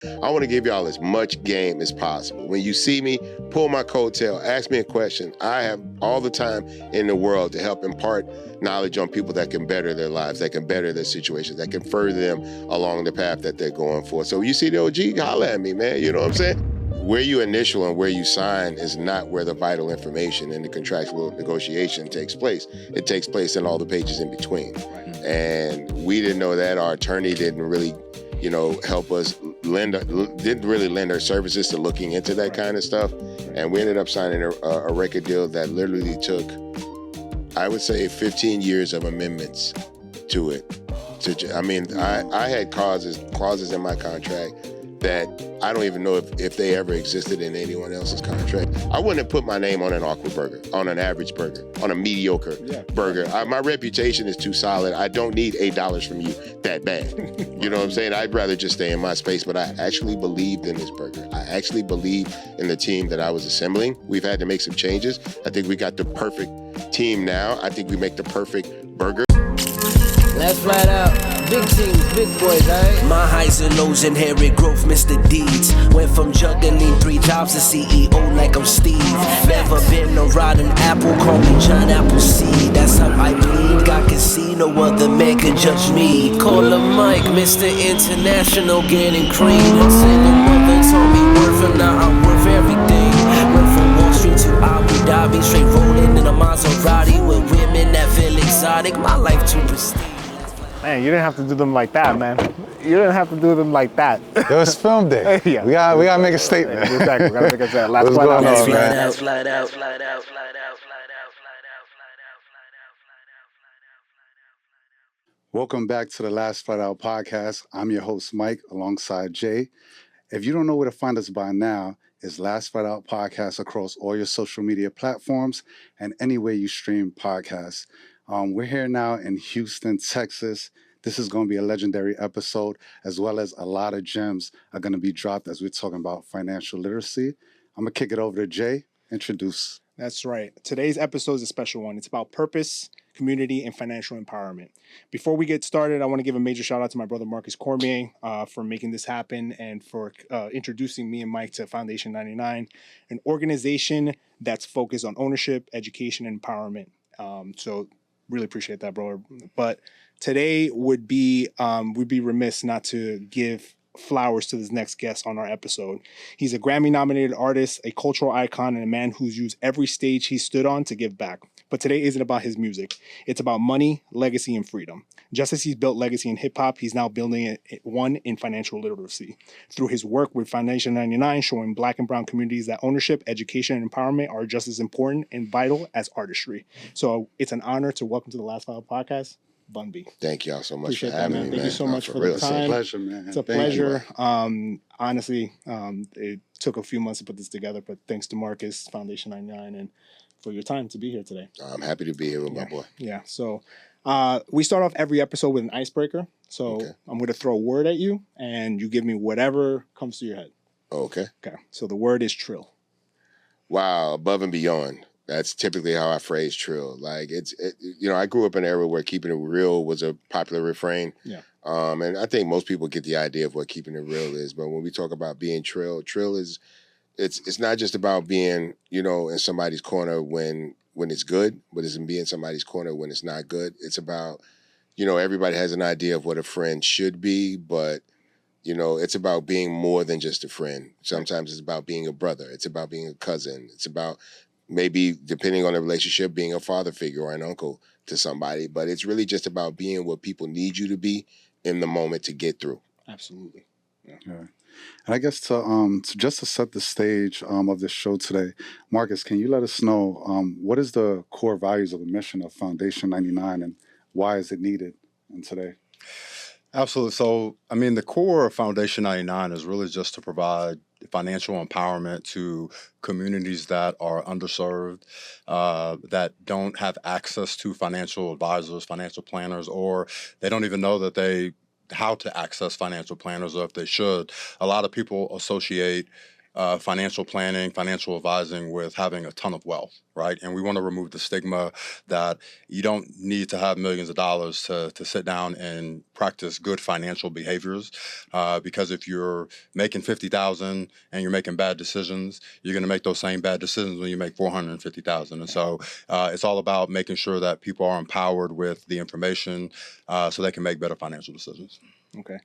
I want to give y'all as much game as possible. When you see me, pull my coattail, ask me a question. I have all the time in the world to help impart knowledge on people that can better their lives, that can better their situations, that can further them along the path that they're going for. So you see the OG, holla at me, man. You know what I'm saying? Where you initial and where you sign is not where the vital information and the contractual negotiation takes place. It takes place in all the pages in between. And we didn't know that. Our attorney didn't really, help us didn't really lend her services to looking into that kind of stuff. And we ended up signing a record deal that literally took, I would say, 15 years of amendments to it. I had clauses in my contract that I don't even know if they ever existed in anyone else's contract. I wouldn't have put my name on an awkward burger, on an average burger, on a mediocre burger. My reputation is too solid. I don't need $8 from you that bad. You know what I'm saying? I'd rather just stay in my space, but I actually believed in this burger. I actually believed in the team that I was assembling. We've had to make some changes. I think we got the perfect team now. I think we make the perfect burger. Let's flat out. Big teams, big boys, right? My highs and lows inherit growth, Mr. Deeds. Went from juggling 3 jobs to CEO like I'm Steve. Never been a rotten apple, call me John Appleseed. That's how I bleed. God can see, no other man can judge me. Call him Mike, Mr. International, getting cream. Single mother told me worth, and now I'm worth everything. Went from Wall Street to Abu Dhabi, straight rolling in a Maserati with women that feel exotic. My life too pristine. Man, you didn't have to do them like that, man. You didn't have to do them like that. It was film day. Yeah. We gotta make a statement. Exactly. We gotta make a statement. Last What's flight out, going on, man. man? Flat out. Welcome back to the Last Flight Out podcast. I'm your host, Mike, alongside Jay. If you don't know where to find us by now, it's Last Flight Out podcast across all your social media platforms and anywhere you stream podcasts. We're here now in Houston, Texas. This is going to be a legendary episode, as well as a lot of gems are going to be dropped as we're talking about financial literacy. I'm going to kick it over to Jay. Introduce. That's right. Today's episode is a special one. It's about purpose, community, and financial empowerment. Before we get started, I want to give a major shout out to my brother Marcus Cormier for making this happen and for introducing me and Mike to Foundation 99, an organization that's focused on ownership, education, and empowerment. So really appreciate that, brother. But today would be we'd be remiss not to give flowers to this next guest on our episode. He's a Grammy-nominated artist, a cultural icon, and a man who's used every stage he stood on to give back. But today isn't about his music. It's about money, legacy, and freedom. Just as he's built legacy in hip-hop, he's now building one in financial literacy. Through his work with Foundation 99, showing Black and brown communities that ownership, education, and empowerment are just as important and vital as artistry. So it's an honor to welcome to the Last File podcast, Bun B. Thank y'all so much Appreciate for that, having man. me, Thank man. you so much for real. the time. It's a pleasure, man. It's a Thank pleasure. Honestly, it took a few months to put this together, but thanks to Marcus, Foundation 99, and for your time to be here today. I'm happy to be here with my boy. Yeah. So we start off every episode with an icebreaker. So Okay. I'm going to throw a word at you, and you give me whatever comes to your head. Okay. Okay. So the word is trill. Wow, above and beyond. That's typically how I phrase trill. Like I grew up in an era where keeping it real was a popular refrain. Yeah. And I think most people get the idea of what keeping it real is. But when we talk about being trill is it's not just about being, in somebody's corner when it's good, but it's in being somebody's corner when it's not good. It's about, everybody has an idea of what a friend should be, but it's about being more than just a friend. Sometimes it's about being a brother. It's about being a cousin. It's about maybe, depending on the relationship, being a father figure or an uncle to somebody. But it's really just about being what people need you to be in the moment to get through. Absolutely. Yeah. And I guess to set the stage of this show today, Marcus, can you let us know what is the core values of the mission of Foundation 99 and why is it needed in today? Absolutely. So, the core of Foundation 99 is really just to provide financial empowerment to communities that are underserved, that don't have access to financial advisors, financial planners, or they don't even know how to access financial planners, or if they should. A lot of people associate financial planning, financial advising with having a ton of wealth, right? And we want to remove the stigma that you don't need to have millions of dollars to sit down and practice good financial behaviors. Because if you're making 50,000 and you're making bad decisions, you're going to make those same bad decisions when you make 450,000. And so it's all about making sure that people are empowered with the information so they can make better financial decisions. Okay.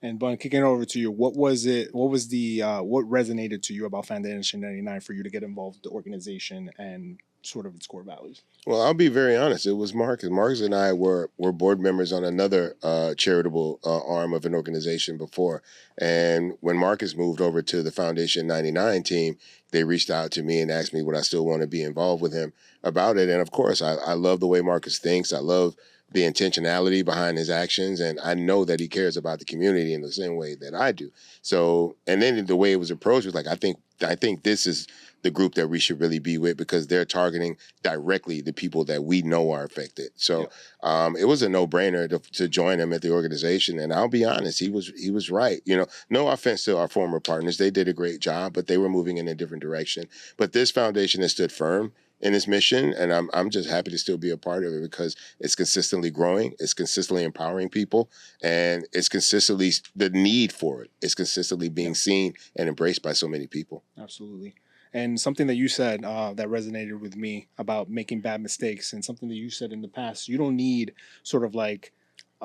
And Bun, kicking it over to you, what was it? What was the what resonated to you about Foundation 99 for you to get involved with the organization and sort of its core values? Well, I'll be very honest. It was Marcus. Marcus and I were board members on another charitable arm of an organization before. And when Marcus moved over to the Foundation 99 team, they reached out to me and asked me would I still want to be involved with him about it. And of course, I love the way Marcus thinks. I love the intentionality behind his actions. And I know that he cares about the community in the same way that I do. So, and then the way it was approached was like, I think this is the group that we should really be with because they're targeting directly the people that we know are affected. So it was a no-brainer to join him at the organization. And I'll be honest, he was right. You know, no offense to our former partners. They did a great job, but they were moving in a different direction. But this foundation has stood firm in its mission, and I'm just happy to still be a part of it because it's consistently growing, it's consistently empowering people, and it's consistently the need for it. It's consistently being seen and embraced by so many people. Absolutely. And something that you said that resonated with me about making bad mistakes, and something that you said in the past, you don't need sort of like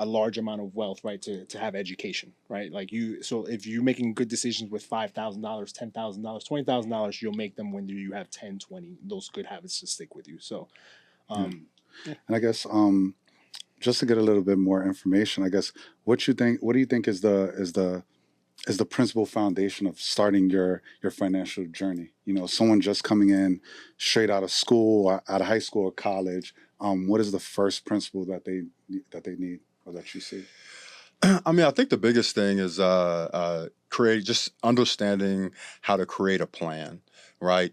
a large amount of wealth, right, to have education, right? Like so if you're making good decisions with $5,000, $10,000, $20,000, you'll make them when you have 10, 20, those good habits to stick with you. So, yeah. And I guess just to get a little bit more information, I guess what do you think is the principal foundation of starting your financial journey? You know, someone just coming in straight out of school, out of high school or college. What is the first principle that they need or that you see? I mean, I think the biggest thing is just understanding how to create a plan, right?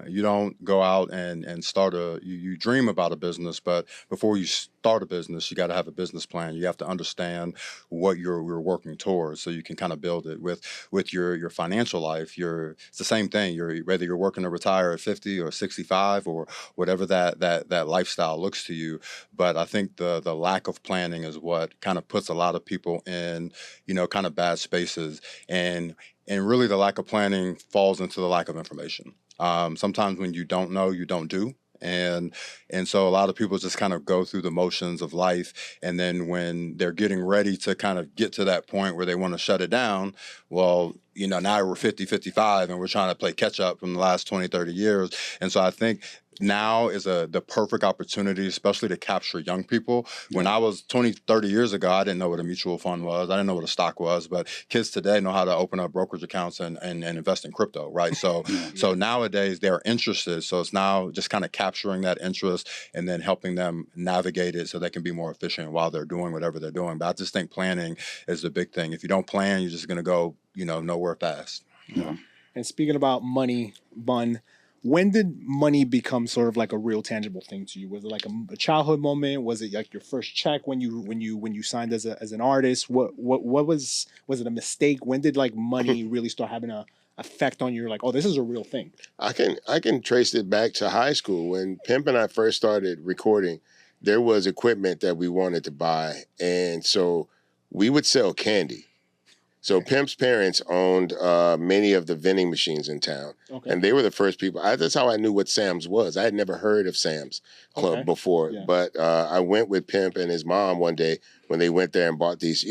You don't go out and start you dream about a business, but before you start a business, you got to have a business plan. You have to understand what you're working towards so you can kind of build it with your financial life. It's the same thing. Whether you're working to retire at 50 or 65 or whatever that lifestyle looks to you. But I think the lack of planning is what kind of puts a lot of people in, kind of bad spaces. And really the lack of planning falls into the lack of information. Sometimes when you don't know, you don't do. And so a lot of people just kind of go through the motions of life. And then when they're getting ready to kind of get to that point where they want to shut it down, well, now we're 50, 55 and we're trying to play catch up from the last 20, 30 years. And so I think now is the perfect opportunity, especially to capture young people. When I was 20, 30 years ago, I didn't know what a mutual fund was. I didn't know what a stock was, but kids today know how to open up brokerage accounts and invest in crypto, right? So so nowadays they're interested. So it's now just kind of capturing that interest and then helping them navigate it so they can be more efficient while they're doing whatever they're doing. But I just think planning is the big thing. If you don't plan, you're just going to go, nowhere fast. Yeah. And speaking about money, Bun, when did money become sort of like a real tangible thing to you? Was it like a childhood moment? Was it like your first check when you signed as an artist? What was it a mistake? When did like money really start having a effect on you? Like, oh, this is a real thing. I can trace it back to high school when Pimp and I first started recording. There was equipment that we wanted to buy, and so we would sell candy. So Pimp's parents owned many of the vending machines in town, and they were the first people. That's how I knew what Sam's was. I had never heard of Sam's Club before, but I went with Pimp and his mom one day when they went there and bought these,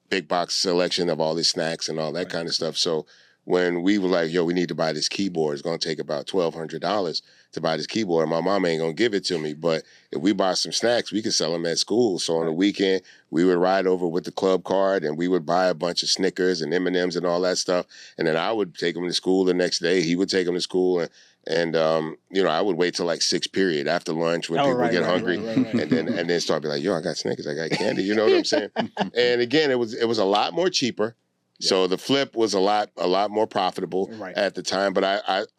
big box selection of all these snacks and all that kind of stuff. So when we were like, yo, we need to buy this keyboard, it's going to take about $1,200 to buy this keyboard. And my mom ain't going to give it to me. But if we buy some snacks, we can sell them at school. So on the weekend, we would ride over with the club card and we would buy a bunch of Snickers and M&Ms and all that stuff. And then I would take them to school the next day. He would take them to school. And I would wait till like 6th period after lunch when people would get hungry. And then start being like, yo, I got Snickers, I got candy. You know what I'm saying? And again, it was a lot more cheaper. So the flip was a lot more profitable at the time. But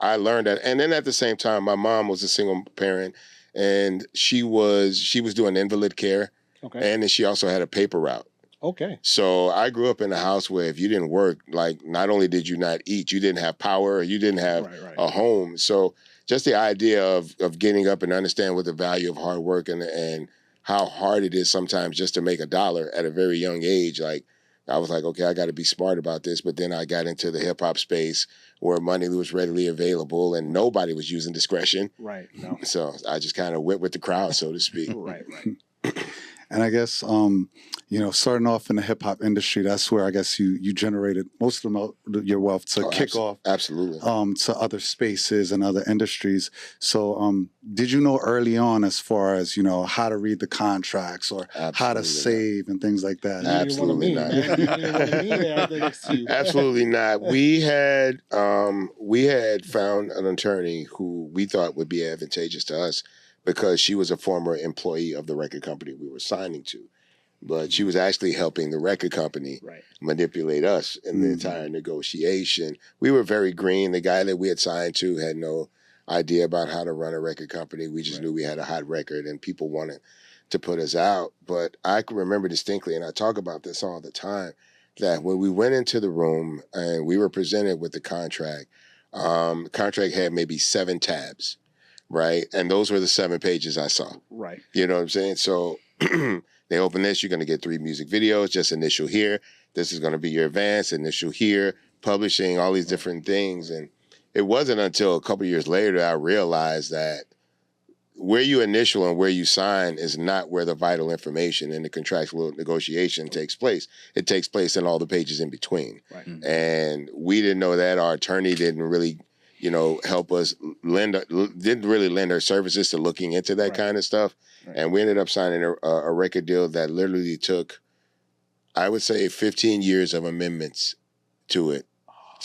I learned that. And then at the same time, my mom was a single parent and she was doing invalid care. And then she also had a paper route. Okay. So I grew up in a house where if you didn't work, like not only did you not eat, you didn't have power, you didn't have Right. a home. So just the idea of getting up and understand what the value of hard work and how hard it is sometimes just to make $1 at a very young age. Like I was like, okay, I got to be smart about this. But then I got into the hip hop space where money was readily available and nobody was using discretion. Right. No. So I just kind of went with the crowd, so to speak. Right. And I guess, starting off in the hip hop industry, that's where I guess you generated most of your wealth to kick off Absolutely. to other spaces and other industries. So did you know early on as far as, how to read the contracts or how to save and things like that? Absolutely not. You didn't want to be there after next to you. Absolutely not. We had found an attorney who we thought would be advantageous to us because she was a former employee of the record company we were signing to. But she was actually helping the record company manipulate us in the entire negotiation. We were very green. The guy that we had signed to had no idea about how to run a record company. We just knew we had a hot record and people wanted to put us out. But I can remember distinctly, and I talk about this all the time, that when we went into the room and we were presented with the contract had maybe 7 tabs, right? And those were the 7 pages I saw. Right. You know what I'm saying? So they open this, you're going to get 3 music videos, just initial here. This is going to be your advance, initial here, publishing, all these different things. And it wasn't until a couple years later that I realized that where you initial and where you sign is not where the vital information in the contractual negotiation takes place. It takes place in all the pages in between. Right. And we didn't know that. Our attorney didn't really, help us didn't really lend her services to looking into that kind of stuff. Right. And we ended up signing a record deal that literally took, I would say, 15 years of amendments to it.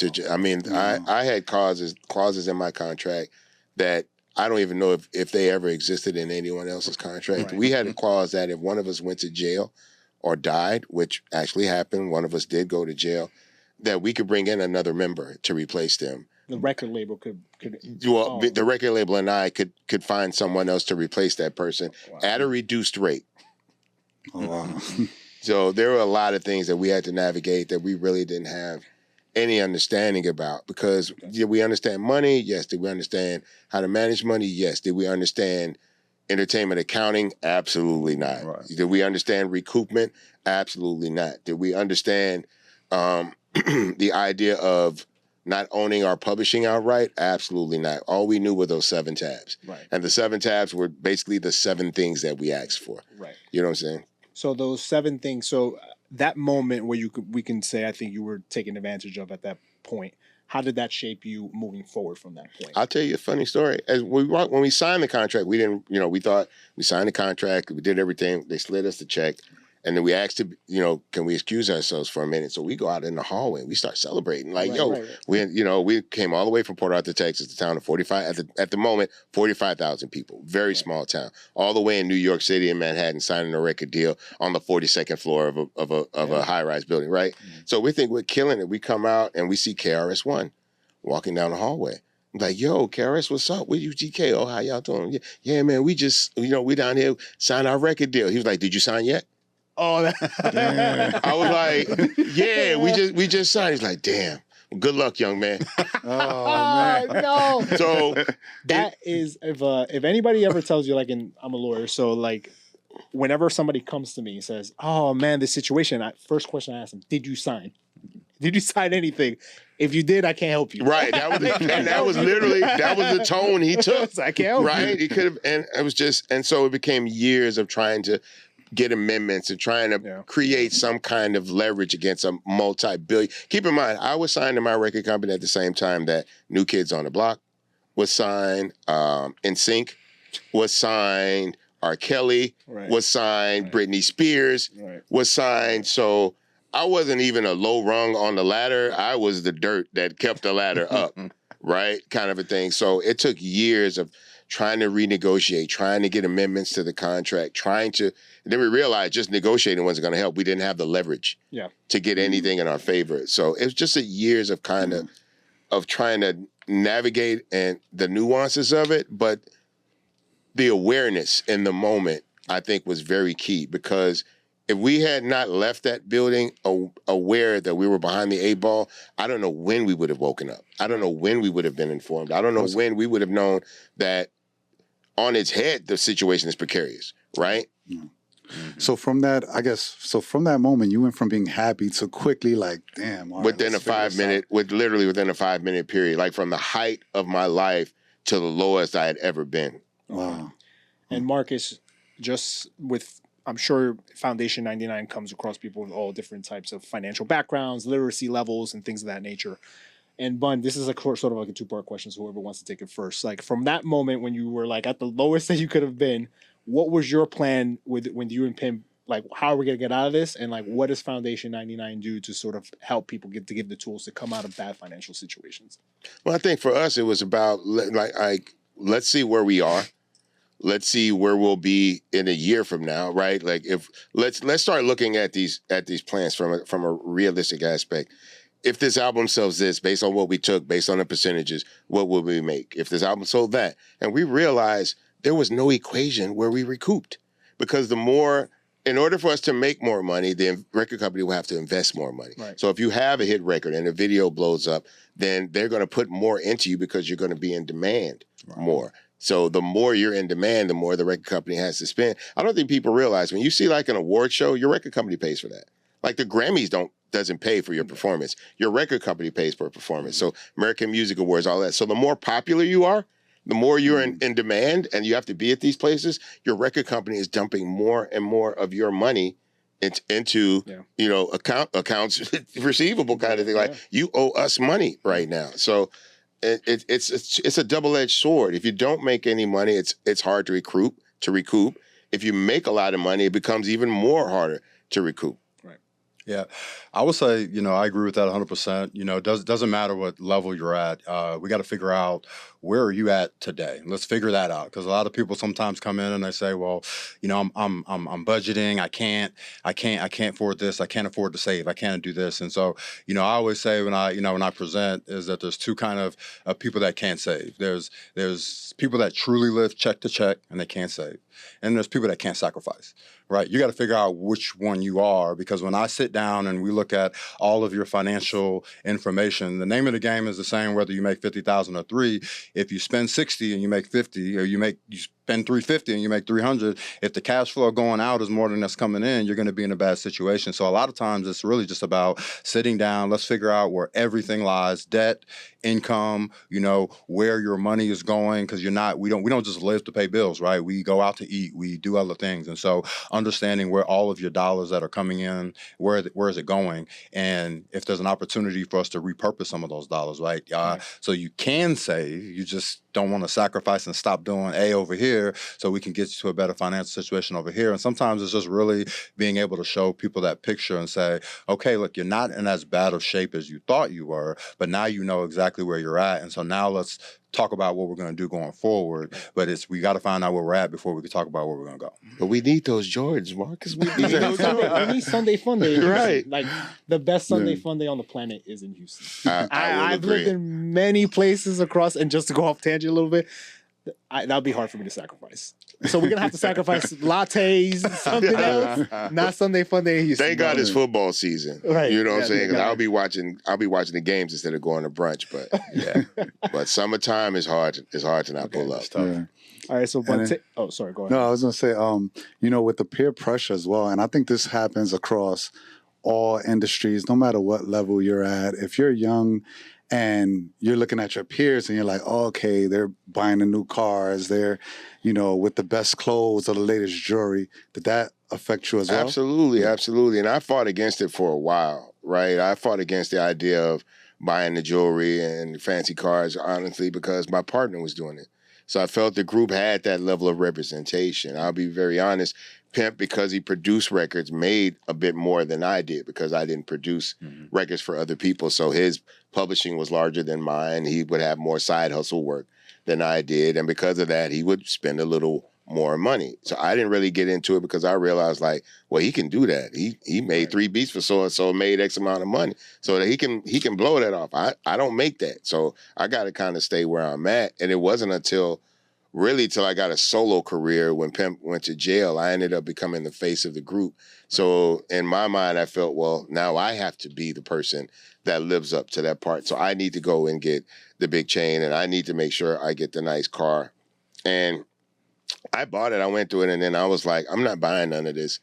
I had clauses in my contract that I don't even know if they ever existed in anyone else's contract. Right. We had a clause that if one of us went to jail or died, which actually happened, one of us did go to jail, that we could bring in another member to replace them. The record label could the record label and I could find someone else to replace that person at a reduced rate. Oh, wow. So there were a lot of things that we had to navigate that we really didn't have any understanding about, because did we understand money? Yes. Did we understand how to manage money? Yes. Did we understand entertainment accounting? Absolutely not. Right. Did we understand recoupment? Absolutely not. Did we understand the idea of not owning our publishing outright? Absolutely not. All we knew were those 7 tabs. Right. And the 7 tabs were basically the 7 things that we asked for. Right. You know what I'm saying? So those 7 things, so that moment where we can say, I think you were taken advantage of at that point, how did that shape you moving forward from that point? I'll tell you a funny story. When we signed the contract, we didn't, we thought we signed the contract, we did everything, they slid us the check, and then we asked to, can we excuse ourselves for a minute? So we go out in the hallway and we start celebrating. Like, we came all the way from Port Arthur, Texas, the town of 45,000 people, very small town, all the way in New York City and Manhattan, signing a record deal on the 42nd floor of a high-rise building, right? Mm-hmm. So we think we're killing it. We come out and we see KRS-One walking down the hallway. I'm like, yo, KRS, what's up? With you, GK? Oh, how y'all doing? Yeah, man, we just, we down here signed our record deal. He was like, did you sign yet? Oh, damn. I was like, yeah, we just signed. He's like, damn. Good luck, young man. Oh, man. No. So that is, if anybody ever tells you, I'm a lawyer, so whenever somebody comes to me and says, oh man, this situation, first question I ask them, did you sign? Did you sign anything? If you did, I can't help you. Right. That was literally the tone he took. I can't help you. Right. He could have, and it was just, and so it became years of trying to get amendments and trying to create some kind of leverage against a multi-billion. Keep in mind, I was signed to my record company at the same time that New Kids on the Block was signed, NSYNC was signed, R. Kelly was signed, Britney Spears was signed. So I wasn't even a low rung on the ladder. I was the dirt that kept the ladder up, right? Kind of a thing. So it took years of trying to renegotiate, trying to get amendments to the contract, and then we realized just negotiating wasn't going to help. We didn't have the leverage to get anything in our favor. So it was just years of of trying to navigate and the nuances of it. But the awareness in the moment, I think, was very key, because if we had not left that building aware that we were behind the 8 ball, I don't know when we would have woken up. I don't know when we would have been informed. I don't know when we would have known that on its head, the situation is precarious, right? So from that, I guess, from that moment, you went from being happy to quickly like, damn. All right, within a 5 minute, literally within a 5 minute period, like from the height of my life to the lowest I had ever been. Wow. And Marcus, just with, I'm sure Foundation 99 comes across people with all different types of financial backgrounds, literacy levels, and things of that nature. And Bun, this is a sort of like a two-part question, so whoever wants to take it first. Like from that moment when you were like at the lowest that you could have been, what was your plan with when you and Pim, like how are we gonna get out of this? And like what does Foundation 99 do to sort of help people give the tools to come out of bad financial situations? Well, I think for us it was about like let's see where we are. Let's see where we'll be in a year from now, right? Like if let's start looking at these plans from a realistic aspect. If this album sells this, based on what we took, based on the percentages, what would we make? If this album sold that, and we realized there was no equation where we recouped, because in order for us to make more money, the record company will have to invest more money. Right. So if you have a hit record and the video blows up, then they're going to put more into you because you're going to be in demand more. So the more you're in demand, the more the record company has to spend. I don't think people realize when you see like an award show, your record company pays for that. Like the Grammys doesn't pay for your performance. Your record company pays for a performance. So American Music Awards, all that. So the more popular you are, the more you're in demand and you have to be at these places, your record company is dumping more and more of your money into accounts receivable kind of thing. Like you owe us money right now. So it's a double-edged sword. If you don't make any money, it's hard to recoup. If you make a lot of money, it becomes even more harder to recoup. Yeah, I would say, I agree with that 100%. It doesn't matter what level you're at. We got to figure out where are you at today. Let's figure that out, because a lot of people sometimes come in and they say, well, I'm budgeting. I can't afford this. I can't afford to save. I can't do this. And so, I always say when I present is that there's two kind of people that can't save. There's people that truly live check to check and they can't save. And there's people that can't sacrifice, right? You got to figure out which one you are, because when I sit down and we look at all of your financial information, the name of the game is the same whether you make 50,000 or 3. If you spend 60 and you make 50, or you spend 350 and you make 300, if the cash flow going out is more than that's coming in, you're going to be in a bad situation. So a lot of times it's really just about sitting down. Let's figure out where everything lies: debt, income, where your money is going, because we don't just live to pay bills, right? We go out to eat, we do other things. And so understanding where all of your dollars that are coming in, where is it going? And if there's an opportunity for us to repurpose some of those dollars, right? So you can save, you just don't want to sacrifice and stop doing A over here so we can get you to a better financial situation over here. And sometimes it's just really being able to show people that picture and say, okay, look, you're not in as bad of shape as you thought you were, but now you know exactly where you're at. And so now let's talk about what we're going to do going forward. But we got to find out where we're at before we can talk about where we're going to go. But we need those Jordans, Marcus. We need those. We need Sunday Fun Day. Right. Like the best Sunday Fun Day on the planet is in Houston. I've agree. lived in many places across, and just to go off tangent a little bit, that would be hard for me to sacrifice. So we're gonna have to sacrifice lattes, something else, not Sunday Fun Day in Houston. Thank God it's football season. Right. You know what I'm saying? Because I'll be watching the games instead of going to brunch. But but summertime is hard. It's hard to not pull up. Yeah. All right. So, sorry. Go ahead. No, I was gonna say, with the peer pressure as well, and I think this happens across all industries, no matter what level you're at. If you're young and you're looking at your peers and you're like, oh, okay, they're buying the new cars, they're, with the best clothes or the latest jewelry. Did that affect you as well? Absolutely. And I fought against it for a while, right? I fought against the idea of buying the jewelry and fancy cars, honestly, because my partner was doing it. So I felt the group had that level of representation. I'll be very honest. Pimp, because he produced records, made a bit more than I did because I didn't produce records for other people. So his publishing was larger than mine. He would have more side hustle work than I did. And because of that, he would spend a little more money. So I didn't really get into it because I realized, he can do that. He made 3 beats for so-and-so, made X amount of money. So that he can blow that off. I don't make that. So I got to kind of stay where I'm at. And it wasn't until really till I got a solo career. When Pimp went to jail, I ended up becoming the face of the group. So in my mind, I felt, well, now I have to be the person that lives up to that part. So I need to go and get the big chain, and I need to make sure I get the nice car. And I bought it. I went through it, and then I was like, I'm not buying none of this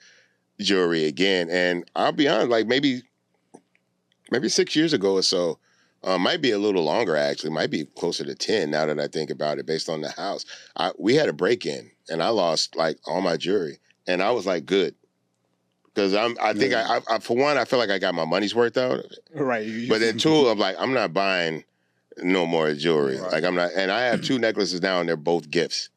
jewelry again. And I'll be honest, like maybe 6 years ago or so, might be a little longer actually, might be closer to 10 now that I think about it, based on the house. We had a break-in, and I lost like all my jewelry, and I was like, good. Because I think I for one, I feel like I got my money's worth out of it. Right. But then two, I'm like, I'm not buying no more jewelry. Right. Like I'm not, and I have 2 necklaces now, and they're both gifts.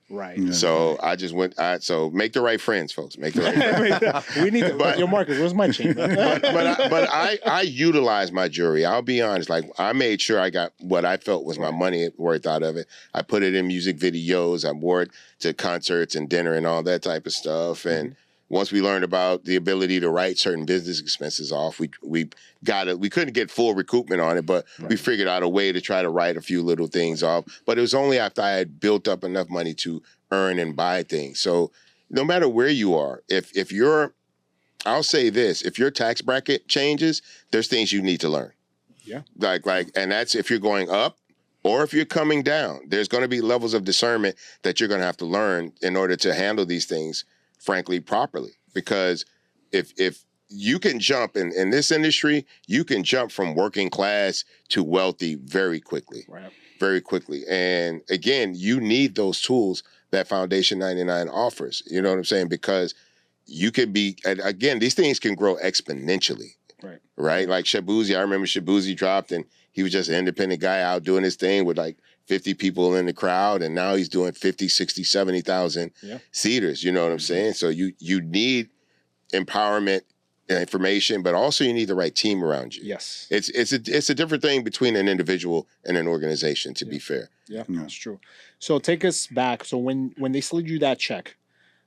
Right. Yeah. So I just went. So make the right friends, folks. Make the right friends. We need to. But your Marcus, where's my chain? but I utilize my jewelry. I'll be honest. Like I made sure I got what I felt was my money worth out of it. I put it in music videos. I wore it to concerts and dinner and all that type of stuff. And once we learned about the ability to write certain business expenses off, we got it. We couldn't get full recoupment on it, but we figured out a way to try to write a few little things off. But it was only after I had built up enough money to earn and buy things. So no matter where you are, if you're, I'll say this, if your tax bracket changes, there's things you need to learn. Yeah. Like, and that's if you're going up or if you're coming down. There's going to be levels of discernment that you're going to have to learn in order to handle these things, frankly, properly. Because if you can jump in this industry, you can jump from working class to wealthy very quickly. Right. Very quickly. And again, you need those tools that Foundation 99 offers. You know what I'm saying? Because you could be, and again, these things can grow exponentially. Right. Right? Like Shabuzi, I remember Shabuzi dropped, and he was just an independent guy out doing his thing with like 50 people in the crowd, and now he's doing 50, 60, 70,000 seaters. You know what I'm saying? So you need empowerment and information, but also you need the right team around you. Yes. It's a different thing between an individual and an organization, to be fair. Yeah, that's true. So take us back. So when they slid you that check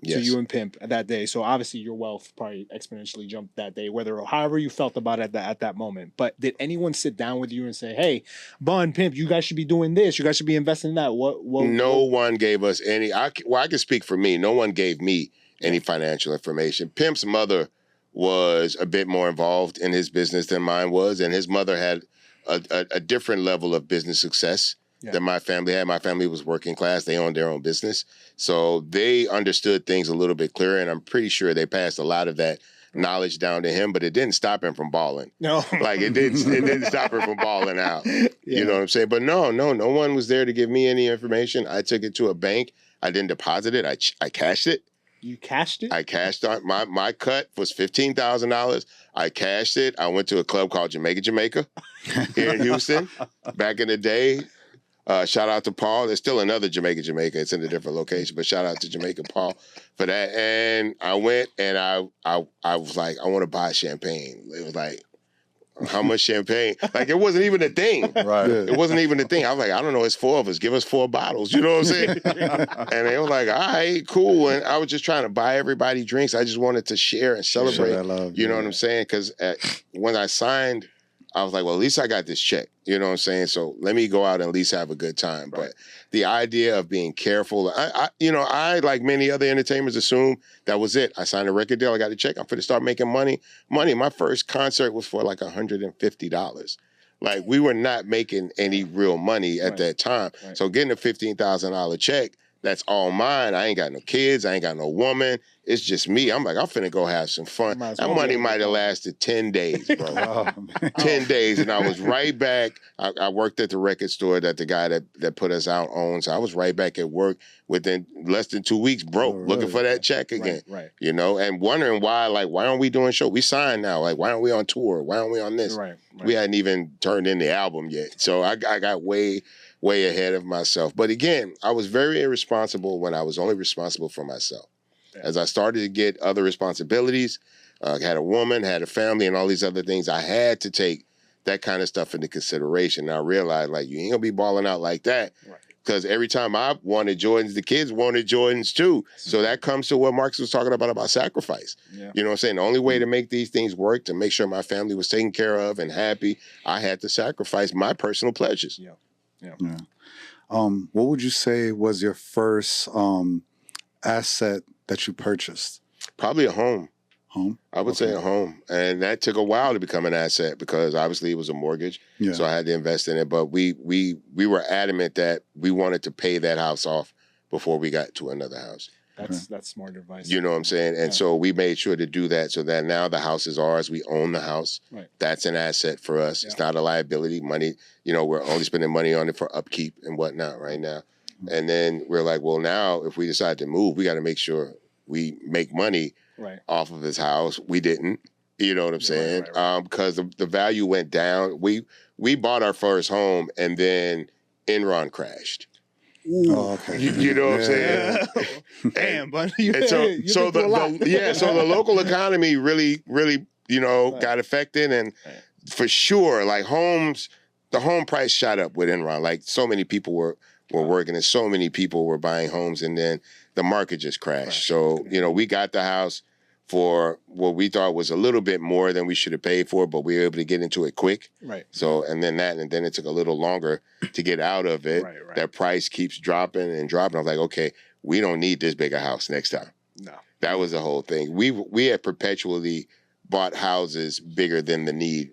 to you and Pimp that day, so obviously your wealth probably exponentially jumped that day, however you felt about it at that moment. But did anyone sit down with you and say, hey, Bun, Pimp, you guys should be doing this, you guys should be investing in that? No one gave us any, I can speak for me. No one gave me any financial information. Pimp's mother was a bit more involved in his business than mine was, and his mother had a different level of business success than my family had. My family was working class. They owned their own business. So they understood things a little bit clearer, and I'm pretty sure they passed a lot of that knowledge down to him, but it didn't stop him from balling. No. Like it didn't stop him from balling out. You know what I'm saying? But no one was there to give me any information. I took it to a bank. I didn't deposit it. I cashed it. You cashed it? I cashed on my cut was $15,000. I cashed it. I went to a club called Jamaica here in Houston back in the day. Shout out to Paul. There's still another Jamaica. It's in a different location, but shout out to Jamaica Paul for that. And I went and I was like, I want to buy champagne. It was like, how much champagne? Like, it wasn't even a thing. Right. It wasn't even a thing. I was like, I don't know, it's 4 of us. Give us 4 bottles. You know what I'm saying? And they were like, all right, cool. And I was just trying to buy everybody drinks. I just wanted to share and celebrate. You know what I'm saying? Because when I signed, I was like, well, at least I got this check. You know what I'm saying? So let me go out and at least have a good time. Right. But the idea of being careful, I like many other entertainers, assume that was it. I signed a record deal. I got a check. I'm finna start making money. My first concert was for like $150. Like, we were not making any real money at that time. Right. So getting a $15,000 check, that's all mine. I ain't got no kids. I ain't got no woman. It's just me. I'm like, I'm finna go have some fun. That money might have lasted 10 days, bro. 10 days. And I was right back. I worked at the record store that the guy that put us out owns. So I was right back at work within less than 2 weeks, broke, looking for that check again. Right. You know, and wondering why aren't we doing show? We signed now. Like, why aren't we on tour? Why aren't we on this? Right. We hadn't even turned in the album yet. So I got way ahead of myself. But again, I was very irresponsible when I was only responsible for myself. As I started to get other responsibilities, had a woman, had a family, and all these other things, I had to take that kind of stuff into consideration. And I realized, like, you ain't gonna be balling out like that. Because every time I wanted Jordans, the kids wanted Jordans too. So that comes to what Marcus was talking about sacrifice. Yeah. You know what I'm saying? The only way to make these things work, to make sure my family was taken care of and happy, I had to sacrifice my personal pleasures. Yeah. What would you say was your first asset that you purchased? Probably a home. Home? I would say a home. And that took a while to become an asset because obviously it was a mortgage. Yeah. So I had to invest in it. But we were adamant that we wanted to pay that house off before we got to another house. That's smart advice. You know what I'm saying? And so we made sure to do that so that now the house is ours. We own the house. Right. That's an asset for us. Yeah. It's not a liability. Money, we're only spending money on it for upkeep and whatnot right now. And then we're like, well, now if we decide to move, we got to make sure we make money off of his house. We didn't. You know what I'm saying? Right. Because the value went down. We bought our first home and then Enron crashed. Oh, okay. You know what I'm saying? Damn, but so the local economy really, got affected, and for sure, like the home price shot up with Enron. Like so many people were working, and so many people were buying homes, and then the market just crashed. So we got the house for what we thought was a little bit more than we should have paid for, but we were able to get into it quick. Right. So, and then it took a little longer to get out of it. Right. That price keeps dropping and dropping. I was like, okay, we don't need this big a house next time. No. That was the whole thing. We had perpetually bought houses bigger than the need,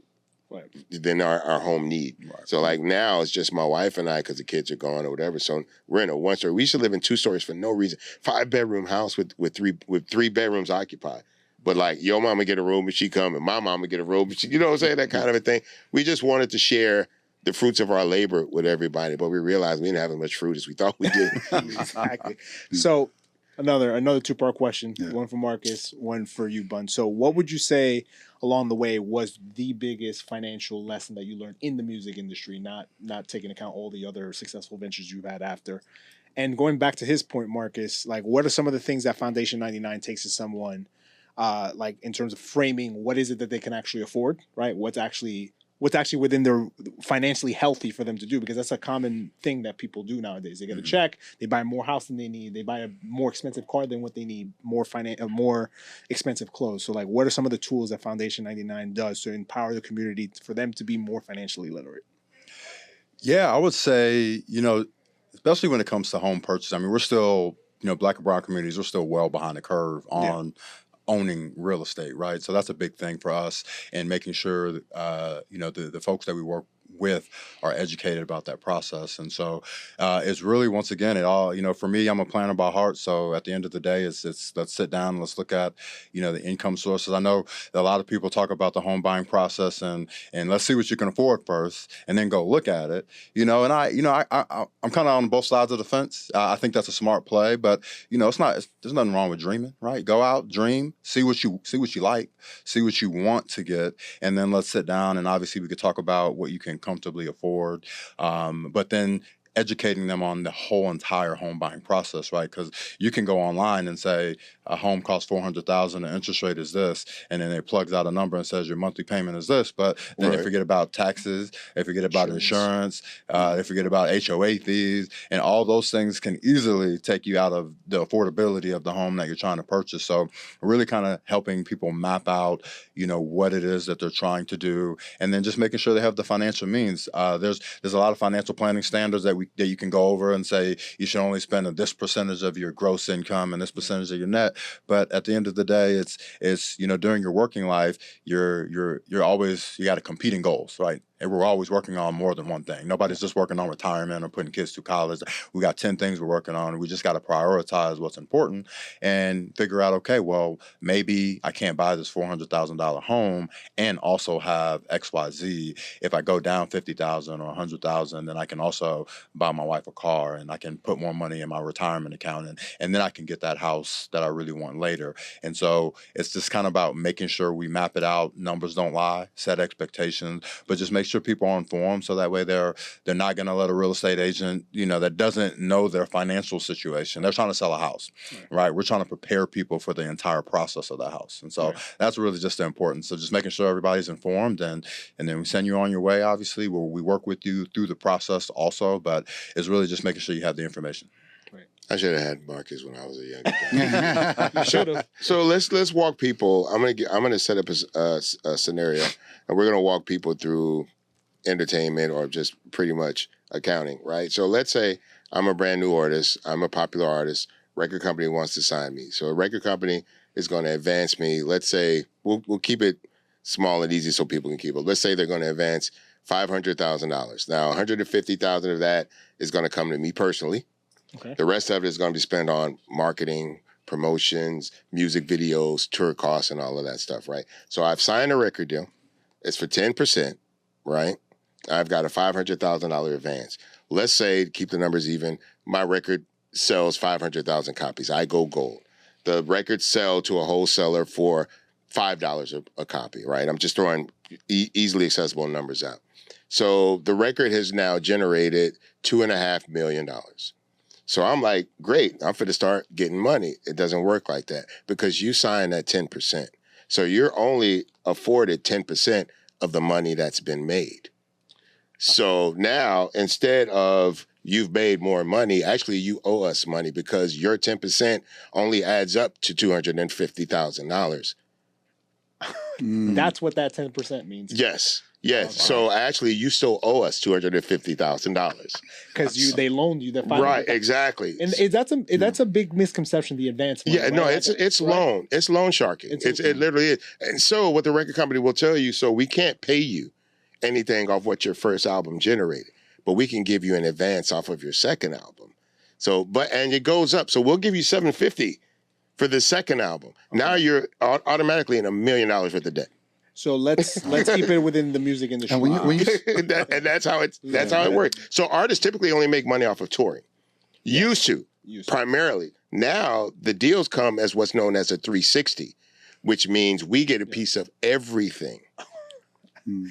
than our home need. Right. So like now it's just my wife and I because the kids are gone or whatever. So we're in a one story. We used to live in 2 stories for no reason. 5-bedroom house with three bedrooms occupied. But like your mama get a room and she come, and my mama get a room and she, you know what I'm saying? That kind of a thing. We just wanted to share the fruits of our labor with everybody, but we realized we didn't have as much fruit as we thought we did. Exactly. So another 2-part question. Yeah. One for Marcus, one for you, Bun. So what would you say along the way was the biggest financial lesson that you learned in the music industry, not taking account all the other successful ventures you've had after? And going back to his point, Marcus, like what are some of the things that Foundation 99 takes to someone, like in terms of framing, what is it that they can actually afford, right? What's actually within their financially healthy for them to do, because that's a common thing that people do nowadays. They get a check, they buy more house than they need, they buy a more expensive car than what they need, more expensive clothes. So like, what are some of the tools that Foundation 99 does to empower the community for them to be more financially literate? Yeah, I would say, especially when it comes to home purchase, I mean, we're still, Black and brown communities, we're still well behind the curve on owning real estate, right? So that's a big thing for us, and making sure that, the folks that we work with are educated about that process. And so it's really, once again, it all, for me, I'm a planner by heart. So at the end of the day, it's let's sit down and let's look at, the income sources. I know that a lot of people talk about the home buying process and let's see what you can afford first and then go look at it, and I'm kind of on both sides of the fence. I think that's a smart play, but there's nothing wrong with dreaming, right? Go out, dream, see what you like, see what you want to get, and then let's sit down and obviously we could talk about what you can comfortably afford, but then educating them on the whole entire home buying process, right? Because you can go online and say a home costs $400,000, the interest rate is this, and then it plugs out a number and says your monthly payment is this. But then they forget about taxes, they forget about insurance, they forget about HOA fees, and all those things can easily take you out of the affordability of the home that you're trying to purchase. So really kind of helping people map out, what it is that they're trying to do, and then just making sure they have the financial means. There's a lot of financial planning standards that you can go over and say you should only spend this percentage of your gross income and this percentage of your net. But at the end of the day, it's during your working life, you got competing goals, right? And we're always working on more than one thing. Nobody's just working on retirement or putting kids through college. We got 10 things we're working on. We just got to prioritize what's important and figure out, okay, well, maybe I can't buy this $400,000 home and also have XYZ. If I go down $50,000 or $100,000, then I can also buy my wife a car and I can put more money in my retirement account and then I can get that house that I really want later. And so it's just kind of about making sure we map it out. Numbers don't lie, set expectations, but just make sure people are informed so that way they're not going to let a real estate agent, that doesn't know their financial situation. They're trying to sell a house, right? We're trying to prepare people for the entire process of the house. And so that's really just the importance. So just making sure everybody's informed and then we send you on your way, obviously, where we work with you through the process also, but it's really just making sure you have the information. I should have had Marcus when I was a younger guy. You should have. So let's walk people. I'm gonna set up a scenario, and we're gonna walk people through entertainment or just pretty much accounting, right? So let's say I'm a brand new artist, I'm a popular artist, record company wants to sign me. So a record company is going to advance me. Let's say we'll keep it small and easy so people can keep it. Let's say they're going to advance $500,000. Now, $150,000 of that is going to come to me personally. Okay. The rest of it is going to be spent on marketing, promotions, music videos, tour costs, and all of that stuff, right? So I've signed a record deal. It's for 10%, right? I've got a $500,000 advance. Let's say, to keep the numbers even, my record sells 500,000 copies. I go gold. The records sell to a wholesaler for $5 a copy, right? I'm just throwing easily accessible numbers out. So the record has now generated $2.5 million. So I'm like, great, I'm going to start getting money. It doesn't work like that because you signed at 10%. So you're only afforded 10% of the money that's been made. So now, instead of you've made more money, actually you owe us money because your 10% only adds up to $250,000. That's what that 10% means. Yes. Yes. So actually you still owe us $250,000. Because they loaned you the $500,000. Right, exactly. And that's a big misconception, the advance money. Yeah, no, right? it's loan. It's loan sharking. It literally is. And so what the record company will tell you, so we can't pay you anything off what your first album generated, but we can give you an advance off of your second album. So, and it goes up. So we'll give you $750 for the second album. Okay. Now you're automatically in $1 million worth of debt. So let's keep it within the music industry. And that's how it works. So artists typically only make money off of touring. Used to, primarily. Now the deals come as what's known as a 360, which means we get a piece of everything.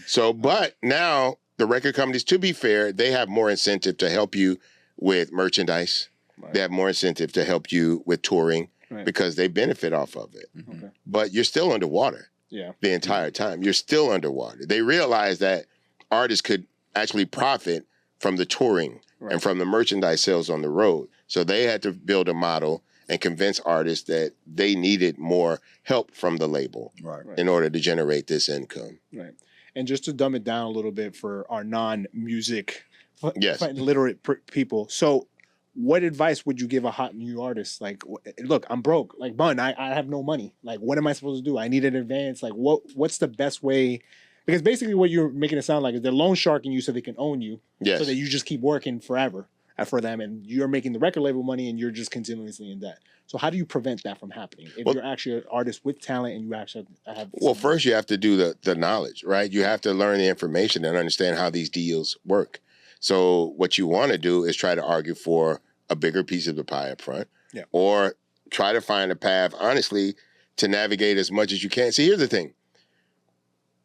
So, but now the record companies, to be fair, they have more incentive to help you with merchandise. Right. They have more incentive to help you with touring because they benefit off of it. Okay. But you're still underwater. Yeah. The entire time. You're still underwater. They realize that artists could actually profit from the touring and from the merchandise sales on the road. So they had to build a model and convince artists that they needed more help from the label in order to generate this income. Right. And just to dumb it down a little bit for our non-music literate people. So what advice would you give a hot new artist? Like, look, I'm broke. Like, Bun, I have no money. Like, what am I supposed to do? I need an advance. Like, what's the best way? Because basically what you're making it sound like is they're loan sharking you so they can own you. Yes. So that you just keep working forever for them. And you're making the record label money and you're just continuously in debt. So how do you prevent that from happening? If you're actually an artist with talent and you actually have... Well, first you have to do the knowledge, right? You have to learn the information and understand how these deals work. So what you want to do is try to argue for a bigger piece of the pie up front, or try to find a path, honestly, to navigate as much as you can. See, here's the thing.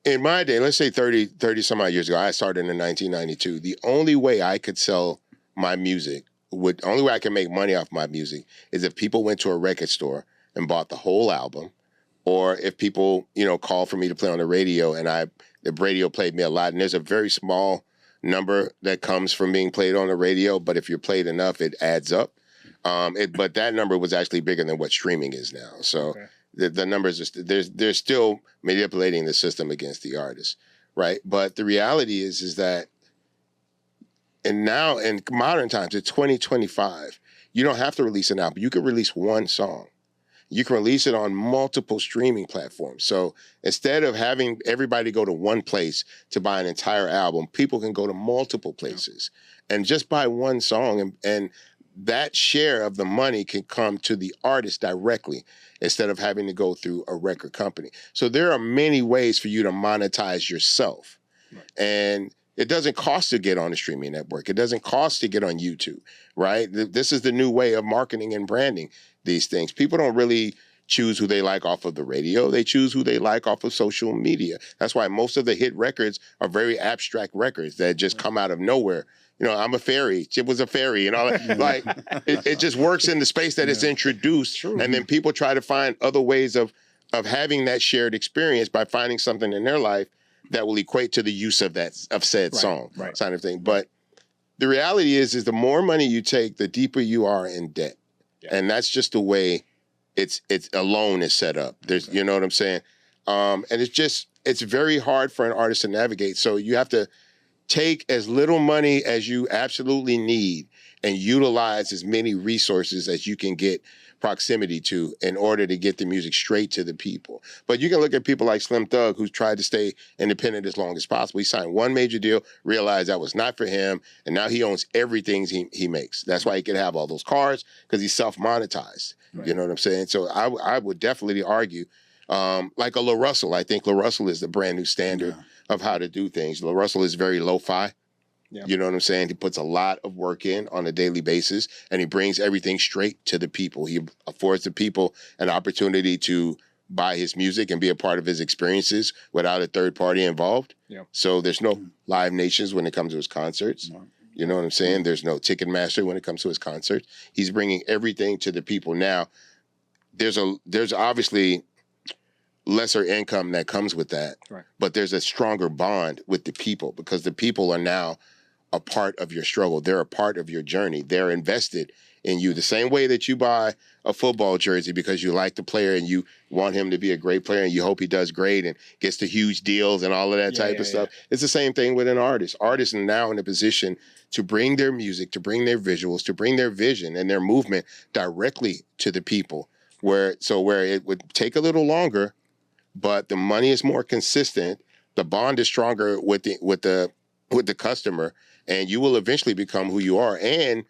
In my day, let's say 30 some odd years ago, I started in 1992. The only way I could sell my music, only way I could make money off my music is if people went to a record store and bought the whole album, or if people, called for me to play on the radio and the radio played me a lot. And there's a very small number that comes from being played on the radio, but if you're played enough, it adds up. But that number was actually bigger than what streaming is now. So the numbers are they're still manipulating the system against the artist, right? But the reality is that, and now in modern times, in 2025, you don't have to release an album. You can release one song. You can release it on multiple streaming platforms. So instead of having everybody go to one place to buy an entire album, people can go to multiple places and just buy one song. And that share of the money can come to the artist directly instead of having to go through a record company. So there are many ways for you to monetize yourself. And it doesn't cost to get on a streaming network. It doesn't cost to get on YouTube, right? This is the new way of marketing and branding these things. People don't really choose who they like off of the radio. They choose who they like off of social media. That's why most of the hit records are very abstract records that just come out of nowhere. I'm a fairy. It was a fairy, like it just works in the space that it's introduced. And then people try to find other ways of having that shared experience by finding something in their life that will equate to the use of said song, kind of thing. But the reality is the more money you take, the deeper you are in debt. And that's just the way it's a loan is set up. You know what I'm saying? And it's very hard for an artist to navigate. So you have to take as little money as you absolutely need and utilize as many resources as you can get proximity to in order to get the music straight to the people. But you can look at people like Slim Thug, who's tried to stay independent as long as possible. He signed one major deal, realized that was not for him, and now he owns everything he makes. That's why he can have all those cars, because he's self-monetized. Right. You know what I'm saying? So I would definitely argue, like a La Russell. I think La Russell is the brand new standard of how to do things. La Russell is very lo-fi. Yeah. You know what I'm saying? He puts a lot of work in on a daily basis, and he brings everything straight to the people. He affords the people an opportunity to buy his music and be a part of his experiences without a third party involved. Yeah. So there's no Live Nations when it comes to his concerts. No. You know what I'm saying? There's no Ticketmaster when it comes to his concerts. He's bringing everything to the people. Now, there's obviously lesser income that comes with that, right, but there's a stronger bond with the people, because the people are now a part of your struggle. They're a part of your journey. They're invested in you. The same way that you buy a football jersey because you like the player and you want him to be a great player and you hope he does great and gets the huge deals and all of that type of stuff. It's the same thing with an artist. Artists are now in a position to bring their music, to bring their visuals, to bring their vision and their movement directly to the people, where it would take a little longer, but the money is more consistent. The bond is stronger with the customer, and you will eventually become who you are. And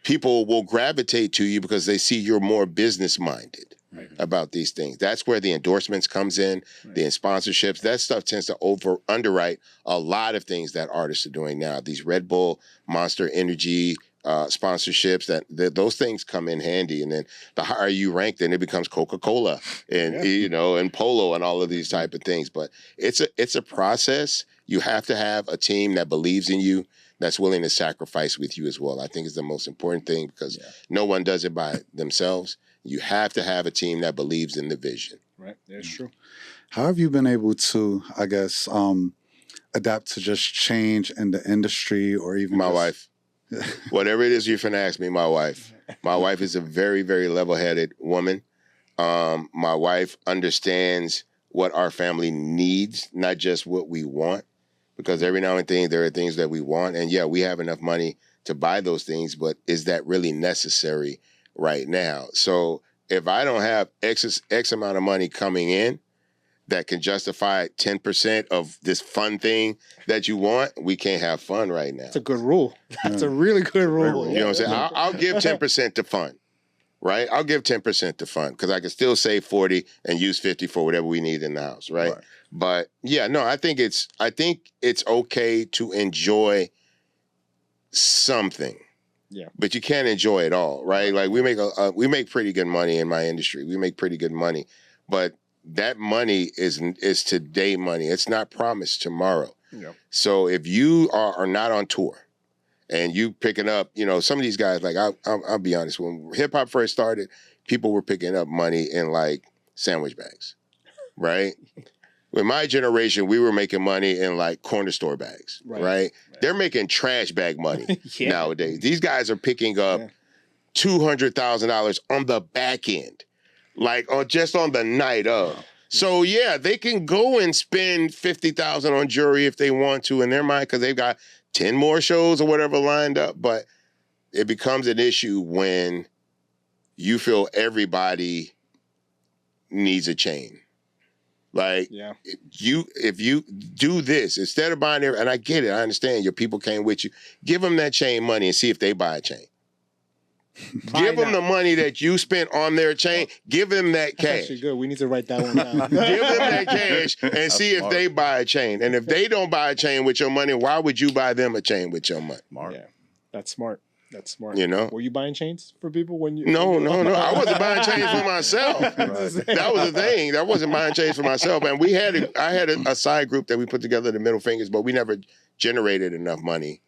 people will gravitate to you because they see you're more business minded about these things. That's where the endorsements comes in, the sponsorships. That stuff tends to underwrite a lot of things that artists are doing now. These Red Bull, Monster Energy sponsorships, those things come in handy. And then the higher you rank, then it becomes Coca-Cola and and Polo and all of these type of things. But it's a process. You have to have a team that believes in you, that's willing to sacrifice with you as well. I think is the most important thing, because no one does it by themselves. You have to have a team that believes in the vision. Right, that's true. How have you been able to, I guess, adapt to just change in the industry, or even my wife? Whatever it is you're finna ask me, my wife. My wife is a very, very level-headed woman. My wife understands what our family needs, not just what we want. Because every now and then there are things that we want, and we have enough money to buy those things, but is that really necessary right now? So if I don't have X amount of money coming in that can justify 10% of this fun thing that you want, we can't have fun right now. That's a good rule. That's a really good rule. You know what I'm saying? I'll give 10% to fun, right? I'll give 10% to fun, because I can still save 40 and use 50 for whatever we need in the house, right? But I think it's okay to enjoy something. Yeah. But you can't enjoy it all, right? Like we make pretty good money in my industry. We make pretty good money, but that money is today money. It's not promised tomorrow. Yeah. So if you are not on tour and you picking up, some of these guys, like I'll be honest, when hip hop first started, people were picking up money in like sandwich bags, right? With my generation, we were making money in like corner store bags, right? They're making trash bag money nowadays. These guys are picking up $200,000 on the back end, like just on the night of. So they can go and spend $50,000 on jewelry if they want to in their mind, because they've got 10 more shows or whatever lined up. But it becomes an issue when you feel everybody needs a chain. Like, if you do this, instead of buying and I get it, I understand your people came with you, give them that chain money and see if they buy a chain. Give them the money that you spent on their chain. Give them that cash. That's actually good. We need to write that one down. Give them that cash and see if they buy a chain. And if they don't buy a chain with your money, why would you buy them a chain with your money? Yeah, that's smart. That's smart. Were you buying chains for people when you? No. I wasn't buying chains for myself. That was the thing. I wasn't buying chains for myself. And I had a side group that we put together, the Middle Fingers, but we never generated enough money.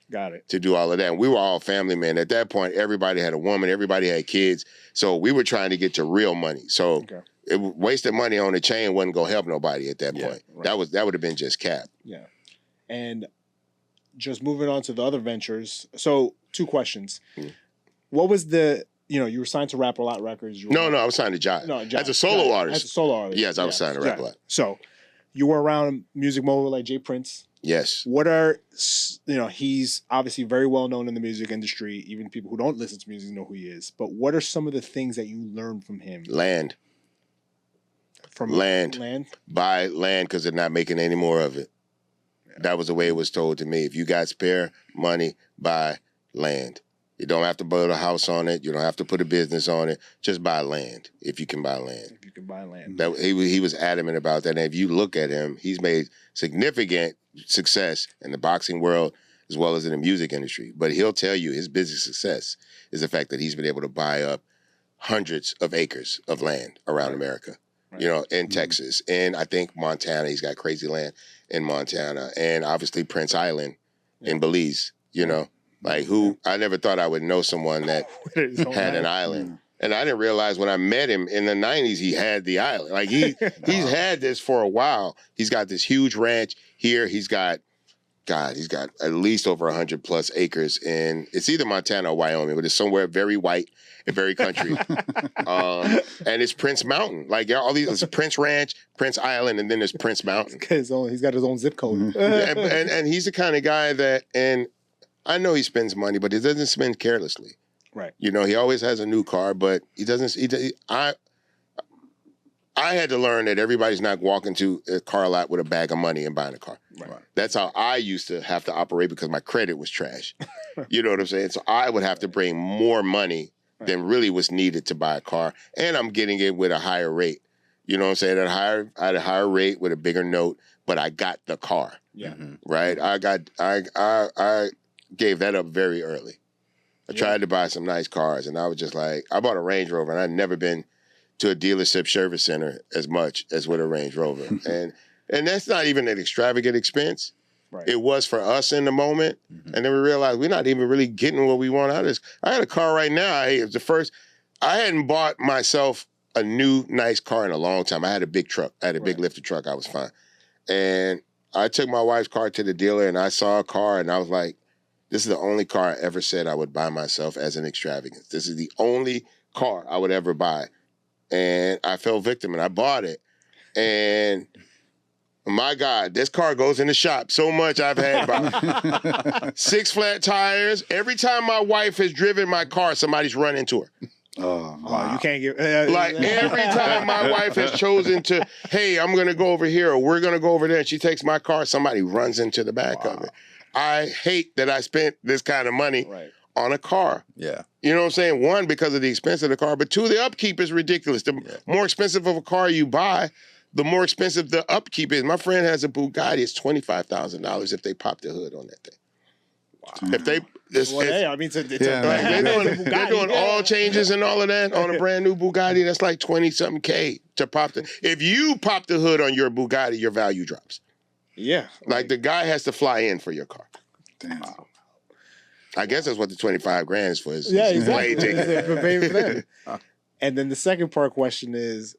To do all of that. And we were all family men. At that point, everybody had a woman, everybody had kids. So we were trying to get to real money. So wasting money on a chain wasn't gonna help nobody at that point. That would have been just cap. Yeah. And just moving on to the other ventures. So 2 questions. What was you were signed to Rap a Lot Records. No, I was signed to Jive. No, Jive. As a solo artist. As a solo artist. Yes, I was signed to Rap a Lot. So you were around music mogul like Jay Prince. Yes. What are, he's obviously very well known in the music industry. Even people who don't listen to music know who he is. But what are some of the things that you learned from him? Land. From Land. land? Buy land because they're not making any more of it. That was the way it was told to me. If you got spare money, buy land. You don't have to build a house on it. You don't have to put a business on it. Just buy land if you can buy land. If you can buy land. That he was adamant about that. And if you look at him, he's made significant success in the boxing world as well as in the music industry. But he'll tell you his business success is the fact that he's been able to buy up hundreds of acres of land around America. Right. In Texas. And I think Montana, he's got crazy land in Montana. And obviously Prince Island in Belize, Like I never thought I would know someone that had an island. And I didn't realize when I met him in the 90s, he had the island. Like he's had this for a while. He's got this huge ranch here. He's got at least over 100 plus acres in, it's either Montana or Wyoming, but it's somewhere very white and very country. And it's Prince Mountain. Like all these, it's Prince Ranch, Prince Island, and then there's Prince Mountain. He's got his own zip code. and he's the kind of guy that, and I know he spends money, but he doesn't spend carelessly. Right. He always has a new car, but he doesn't, I had to learn that everybody's not walking to a car lot with a bag of money and buying a car. Right. That's how I used to have to operate because my credit was trash. You know what I'm saying? So I would have to bring more money than really was needed to buy a car. And I'm getting it with a higher rate. You know what I'm saying? At a higher rate with a bigger note, but I got the car. Yeah. Right? I gave that up very early. I tried to buy some nice cars and I was just like, I bought a Range Rover and I'd never been to a dealership service center as much as with a Range Rover. and that's not even an extravagant expense. Right. It was for us in the moment. And then we realized we're not even really getting what we want out of this. I had a car right now. It was I hadn't bought myself a new nice car in a long time. I had a big truck. I had a big lifted truck. I was fine. And I took my wife's car to the dealer and I saw a car and I was like, this is the only car I ever said I would buy myself as an extravagance. This is the only car I would ever buy. And I fell victim and I bought it. And my God, this car goes in the shop so much. I've had about 6 flat tires. Every time my wife has driven my car, somebody's run into her. Oh, Wow, you can't give Like every time my wife has chosen to, hey, I'm going to go over here or we're going to go over there and she takes my car, somebody runs into the back of it. I hate that I spent this kind of money on a car. Yeah. You know what I'm saying? One, because of the expense of the car, but two, the upkeep is ridiculous. The more expensive of a car you buy, the more expensive the upkeep is. My friend has a Bugatti. It's $25,000 if they pop the hood on that thing. Wow. If they, they're doing all changes and all of that on a brand new Bugatti. That's like 20-something K to pop the. If you pop the hood on your Bugatti, your value drops. Yeah. Like the guy has to fly in for your car. damn. Wow. I guess that's what the 25 grand is for. Exactly. Plane ticket. And then the second part question is,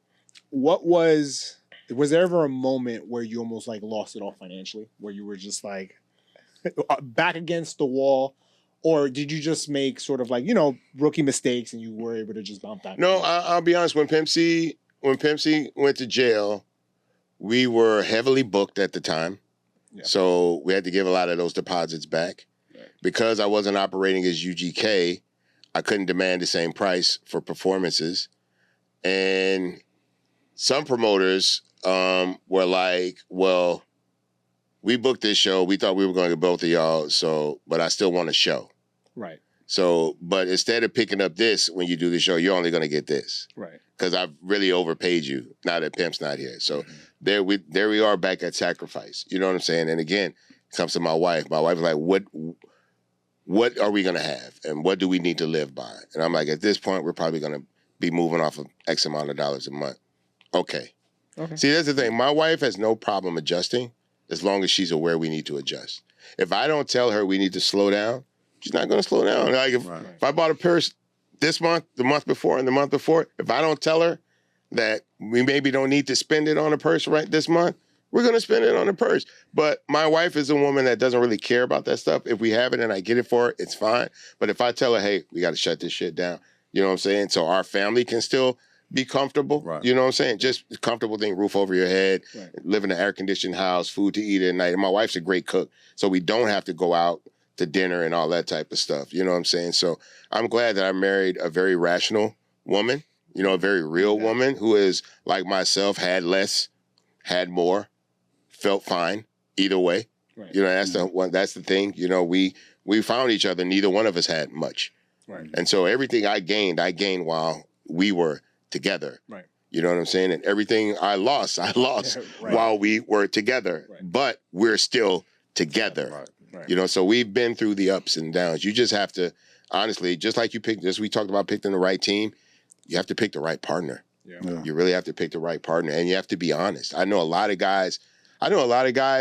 was there ever a moment where you almost like lost it all financially, where you were just like back against the wall, or did you just make sort of like, rookie mistakes and you were able to just bounce back? No, I'll be honest. When Pimp C went to jail, we were heavily booked at the time. Yeah. So we had to give a lot of those deposits back. Right. Because I wasn't operating as UGK, I couldn't demand the same price for performances. And some promoters were like, well, we booked this show. We thought we were going to get both of y'all, but I still want a show. Right. So, but instead of picking up this when you do the show, you're only going to get this. Right. Because I've really overpaid you now that Pimp's not here. So there we are back at sacrifice. You know what I'm saying? And again, it comes to my wife. My wife is like, what are we going to have? And what do we need to live by? And I'm like, at this point, we're probably going to be moving off of X amount of dollars a month. Okay. See, that's the thing. My wife has no problem adjusting as long as she's aware we need to adjust. If I don't tell her we need to slow down, she's not going to slow down. Like if I bought a purse this month, the month before, and the month before, if I don't tell her that we maybe don't need to spend it on a purse right this month, we're going to spend it on a purse. But my wife is a woman that doesn't really care about that stuff. If we have it and I get it for her, it's fine. But if I tell her, hey, we got to shut this shit down, you know what I'm saying? So our family can still be comfortable. Right. You know what I'm saying? Just comfortable thing, roof over your head, live in an air-conditioned house, food to eat at night. And my wife's a great cook, so we don't have to go out to dinner and all that type of stuff. You know what I'm saying? So I'm glad that I married a very rational woman, you know, a very real woman who is like myself, had less, had more, felt fine either way. Right. You know, that's the one. That's the thing. You know, we found each other. Neither one of us had much. Right. And so everything I gained while we were together. Right. You know what I'm saying? And everything I lost while we were together. Right. But we're still together. Right. Right. You know, so we've been through the ups and downs. You just have to, honestly, just like we talked about picking the right team, you have to pick the right partner. Yeah. You really have to pick the right partner, and you have to be honest. I know a lot of guys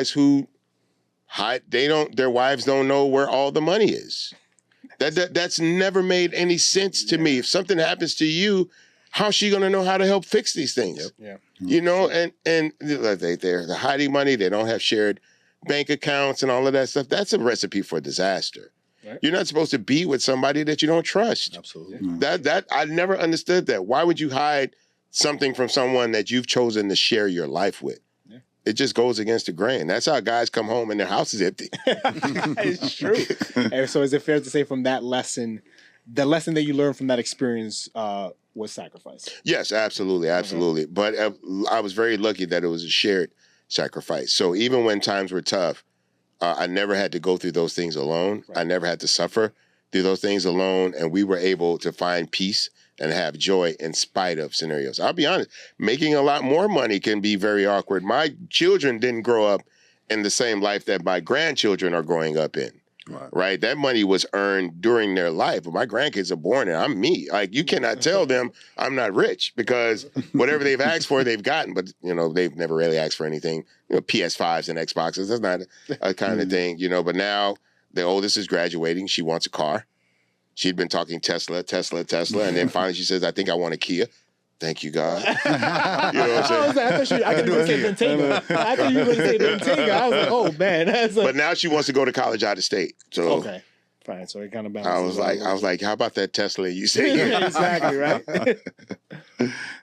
who hide, their wives don't know where all the money is. That's never made any sense to me. If something happens to you, how's she gonna know how to help fix these things? Yep. Yeah. You know, and they're hiding money, they don't have shared bank accounts and all of that stuff. That's a recipe for disaster. Right. You're not supposed to be with somebody that you don't trust. Absolutely. That I never understood that. Why would you hide something from someone that you've chosen to share your life with? Yeah. It just goes against the grain. That's how guys come home and their house is empty. It's true. And so is it fair to say from that lesson, the lesson that you learned from that experience was sacrifice? Yes, absolutely. Absolutely. Mm-hmm. But I was very lucky that it was a shared sacrifice. So even when times were tough, I never had to go through those things alone. Right. I never had to suffer through those things alone. And we were able to find peace and have joy in spite of scenarios. I'll be honest, making a lot more money can be very awkward. My children didn't grow up in the same life that my grandchildren are growing up in. Right? That money was earned during their life, but my grandkids are born and I'm me. Like, you cannot tell them I'm not rich because whatever they've asked for, they've gotten. But, you know, they've never really asked for anything. You know, PS5s and Xboxes, that's not a kind of thing, you know. But now the oldest is graduating. She wants a car. She'd been talking Tesla. And then finally she says, I think I want a Kia. Thank you, God. You know what I'm saying? I thought you were going to say Bentayga. I thought you were going to say Bentayga. I was like, oh, man. But now she wants to go to college out of state. So okay, fine. So it kind of balances. I was like, how about that Tesla you say? Exactly, right?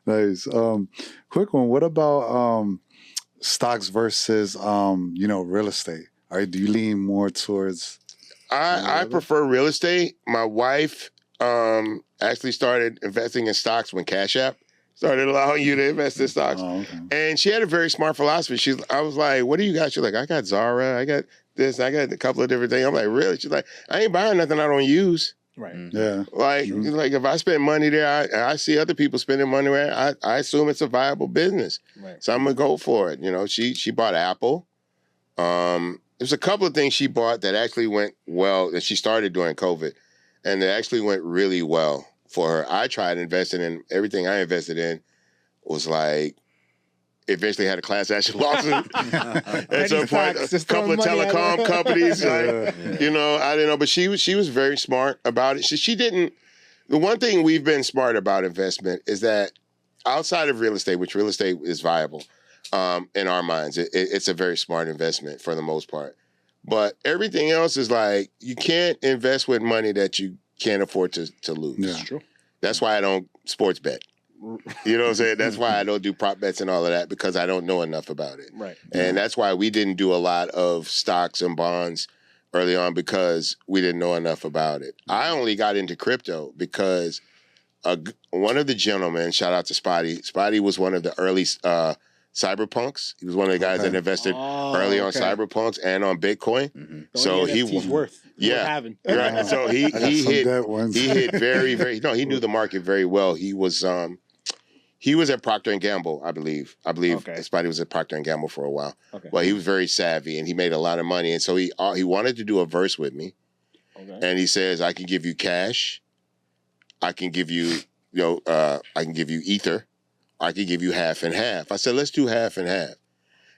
Nice. Quick one. What about stocks versus, real estate? Do you lean more towards? I prefer real estate. My wife actually started investing in stocks when Cash App started allowing you to invest in stocks. Oh, okay. And she had a very smart philosophy. I was like, what do you got? She's like, I got Zara, I got this, I got a couple of different things. I'm like, really? She's like, I ain't buying nothing I don't use. Right. Yeah. Like if I spend money there, I see other people spending money there, I assume it's a viable business. Right. So I'm gonna go for it. You know, she bought Apple. There's a couple of things she bought that actually went well that she started during COVID, and it actually went really well for her. I tried investing in everything I invested in was like, eventually had a class action lawsuit. At some point, a couple of telecom companies, you know, I didn't know, but she was very smart about it. She didn't, the one thing we've been smart about investment is that outside of real estate, which real estate is viable in our minds, it's a very smart investment for the most part. But everything else is like, you can't invest with money that you can't afford to lose. Yeah. That's true. That's why I don't sports bet. You know what I'm saying? That's why I don't do prop bets and all of that, because I don't know enough about it. Right. And that's why we didn't do a lot of stocks and bonds early on, because we didn't know enough about it. I only got into crypto because one of the gentlemen, shout out to Spotty. Spotty was one of the early cyberpunks. He was one of the guys that invested early on cyberpunks and on Bitcoin. Mm-hmm. So he's worth having. Right. So he hit very, very, he knew the market very well. He was at Procter & Gamble, I believe. Spotty was at Procter & Gamble for a while. Okay. Well, he was very savvy and he made a lot of money. And so he wanted to do a verse with me. Okay. And he says, I can give you cash. I can give you, I can give you ether. I could give you half and half. I said, let's do half and half.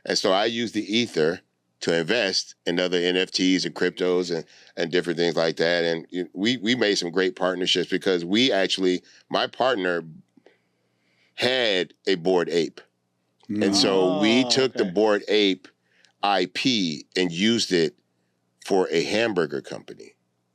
And so I used the ether to invest in other NFTs and cryptos and different things like that. And we made some great partnerships because my partner had a Bored Ape. And so we took the Bored Ape IP and used it for a hamburger company.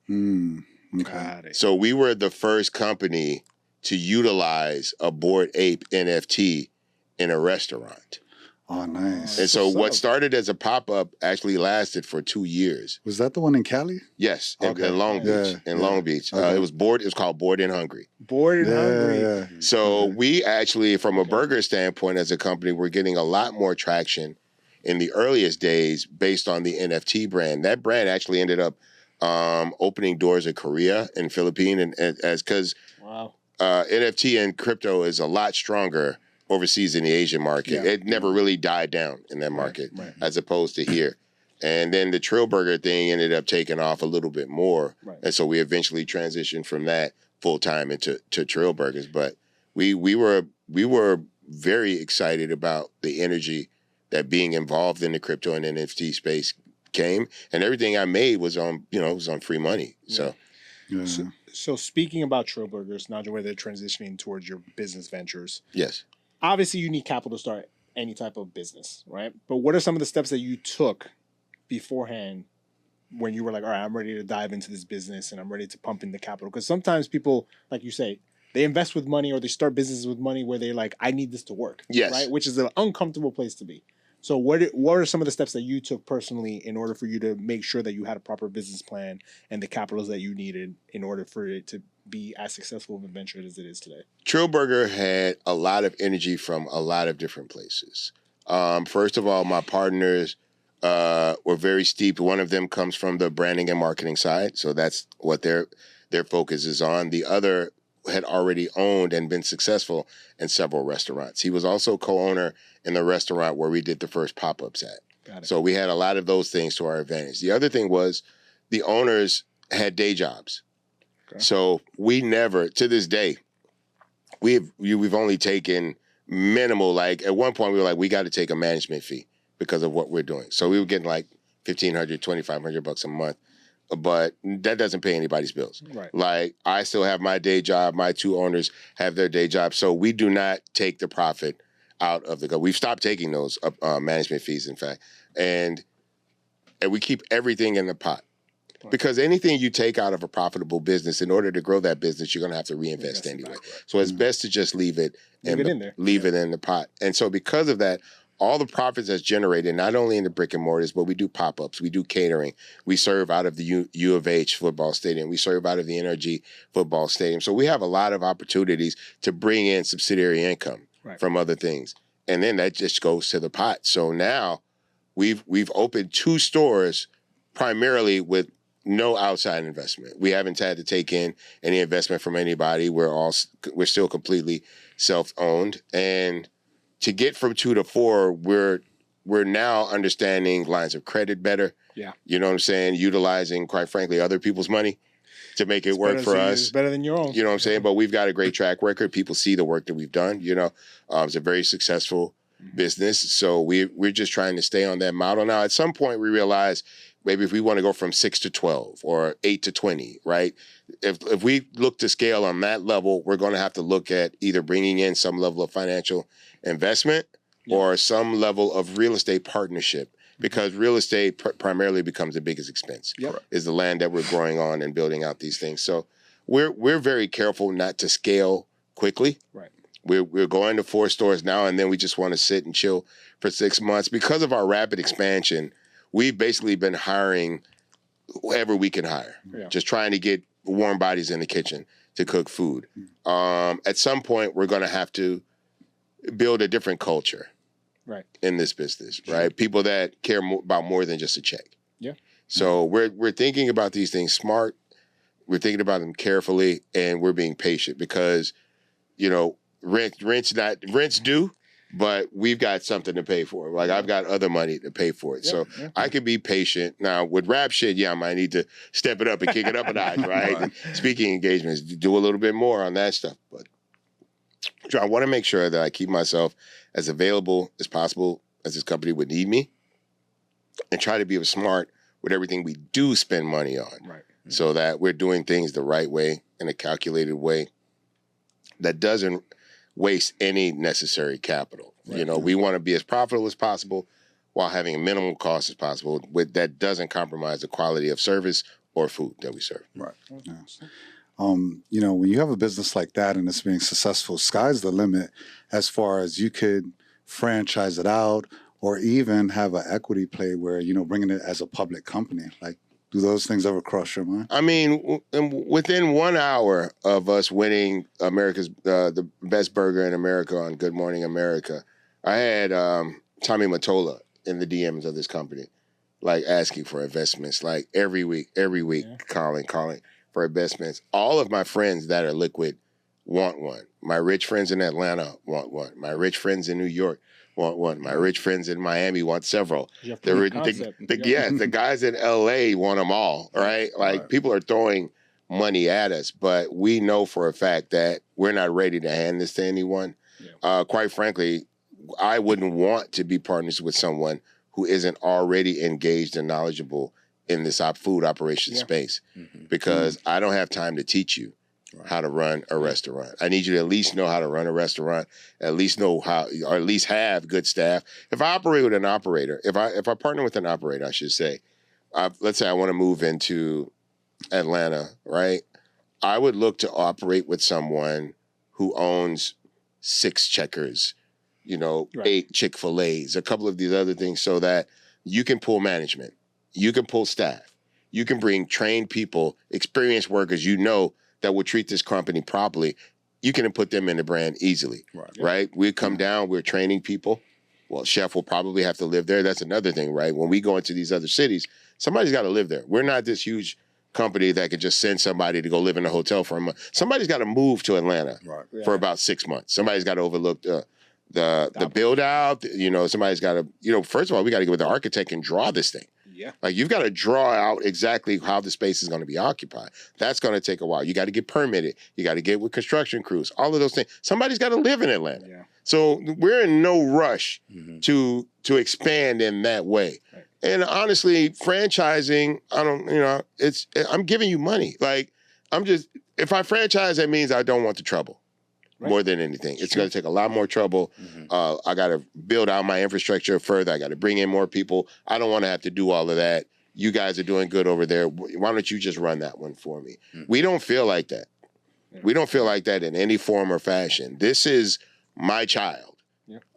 Okay. So we were the first company to utilize a Bored Ape NFT in a restaurant. Oh, nice. And so What's what up? started as a pop-up actually lasted for 2 years. Was that the one in Cali? Yes, Okay. in Long Beach. Yeah, In yeah. Long Beach. Okay. It was called Bored and Hungry. Bored and hungry. Yeah. So Okay. we actually, from a burger standpoint as a company, we're getting a lot more traction in the earliest days based on the NFT brand. That brand actually ended up opening doors in Korea and Philippines, and as because Wow. NFT and crypto is a lot stronger overseas in the Asian market. Yeah. It never really died down in that market Right. as opposed to here. And then the Trill Burger thing ended up taking off a little bit more. Right. And so we eventually transitioned from that full time into Trill Burgers. But we were very excited about the energy that being involved in the crypto and NFT space came. And everything I made was on, was on free money. So Yeah. So speaking about Trill Burgers, now where they're transitioning towards your business ventures, yes. obviously you need capital to start any type of business, right? But what are some of the steps that you took beforehand when you were like, all right, I'm ready to dive into this business and I'm ready to pump in the capital? Because sometimes people, like you say, they invest with money or they start businesses with money where they're like, I need this to work. Yes. Right? Which is an uncomfortable place to be. So what are some of the steps that you took personally in order for you to make sure that you had a proper business plan and the capitals that you needed in order for it to be as successful of a venture as it is today? Trill Burger had a lot of energy from a lot of different places. First of all, my partners were very steeped. One of them comes from the branding and marketing side, so that's what their focus is on. The other had already owned and been successful in several restaurants. He was also co-owner in the restaurant where we did the first pop-ups at. Got it. So we had a lot of those things to our advantage. The other thing was the owners had day jobs. Okay. So we never, to this day, we've only taken minimal, like at one point we were like, we got to take a management fee because of what we're doing. So we were getting like $1,500, $2,500 a month, but that doesn't pay anybody's bills. Right. Like I still have my day job. My two owners have their day job. So we do not take the profit out of the, we've stopped taking those management fees, in fact. And we keep everything in the pot. Because anything you take out of a profitable business, in order to grow that business, you're going to have to reinvest anyway. So it's best to just leave it in there. Leave it in the pot. And so because of that, all the profits that's generated, not only in the brick and mortars, but we do pop-ups, we do catering. We serve out of the U of H football stadium. We serve out of the NRG football stadium. So we have a lot of opportunities to bring in subsidiary income from other things. And then that just goes to the pot. So now we've opened 2 stores primarily with no outside investment. We haven't had to take in any investment from anybody. We're still completely self-owned. And to get from 2 to 4, we're now understanding lines of credit better. Yeah. You know what I'm saying? Utilizing, quite frankly, other people's money to make it work for us. It's better than your own. You know what I'm saying? But we've got a great track record. People see the work that we've done. It's a very successful business. So we're just trying to stay on that model. Now, at some point, we realize maybe if we want to go from 6 to 12 or 8 to 20, right? If we look to scale on that level, we're going to have to look at either bringing in some level of financial investment or some level of real estate partnership, because real estate primarily becomes the biggest expense. Is the land that we're growing on and building out these things. So we're very careful not to scale quickly. Right. We're going to 4 stores now, and then we just want to sit and chill for 6 months. Because of our rapid expansion, we've basically been hiring whoever we can hire, just trying to get warm bodies in the kitchen to cook food. At some point, we're going to have to build a different culture in this business, right? People that care about more than just a check. Yeah. So we're thinking about these things smart. We're thinking about them carefully, and we're being patient because, rent's due, but we've got something to pay for. Like I've got other money to pay for it. I can be patient. Now with rap shit, I might need to step it up and kick it up a notch, right? And speaking engagements, do a little bit more on that stuff. But I want to make sure that I keep myself as available as possible as this company would need me, and try to be smart with everything we do spend money on. Right. So that we're doing things the right way, in a calculated way that doesn't waste any necessary capital. Right. We want to be as profitable as possible while having a minimal cost as possible, that doesn't compromise the quality of service or food that we serve. Right. You know, when you have a business like that and it's being successful, sky's the limit as far as you could franchise it out or even have an equity play where, you know, bringing it as a public company. Like, do those things ever cross your mind? I mean, within 1 hour of us winning America's the best burger in America on Good Morning America, I had Tommy Mottola in the DMs of this company, like asking for investments, like every week, calling for investments. All of my friends that are liquid want one. My rich friends in Atlanta want one. My rich friends in New York want one. My rich friends in Miami want several. The guys in LA want them all, right? Like people are throwing money at us, but we know for a fact that we're not ready to hand this to anyone. Quite frankly, I wouldn't want to be partners with someone who isn't already engaged and knowledgeable in this food operation space, because I don't have time to teach you how to run a restaurant. I need you to at least know how to run a restaurant, at least know how, or at least have good staff. If I operate with an operator, if I partner with an operator, I should say, let's say I want to move into Atlanta, right? I would look to operate with someone who owns 6 Checkers, you know, 8 Chick-fil-A's, a couple of these other things, so that you can pull management, you can pull staff, you can bring trained people, experienced workers, you know, that will treat this company properly. You can put them in the brand easily, right? We come down, we're training people. Well, chef will probably have to live there. That's another thing, right? When we go into these other cities, somebody's got to live there. We're not this huge company that could just send somebody to go live in a hotel for a month. Somebody's got to move to Atlanta for about 6 months. Somebody's got to overlook the build out. You know, somebody's got to, you know, first of all, we got to go with the architect and draw this thing. Like you've got to draw out exactly how the space is going to be occupied. That's going to take a while. You got to get permitted. You got to get with construction crews, all of those things. Somebody's got to live in Atlanta. So we're in no rush to expand in that way. And honestly, franchising, I'm giving you money. Like if I franchise, that means I don't want the trouble. More than anything. It's going to take a lot more trouble. I got to build out my infrastructure further. I got to bring in more people. I don't want to have to do all of that. You guys are doing good over there. Why don't you just run that one for me? We don't feel like that. We don't feel like that in any form or fashion. This is my child.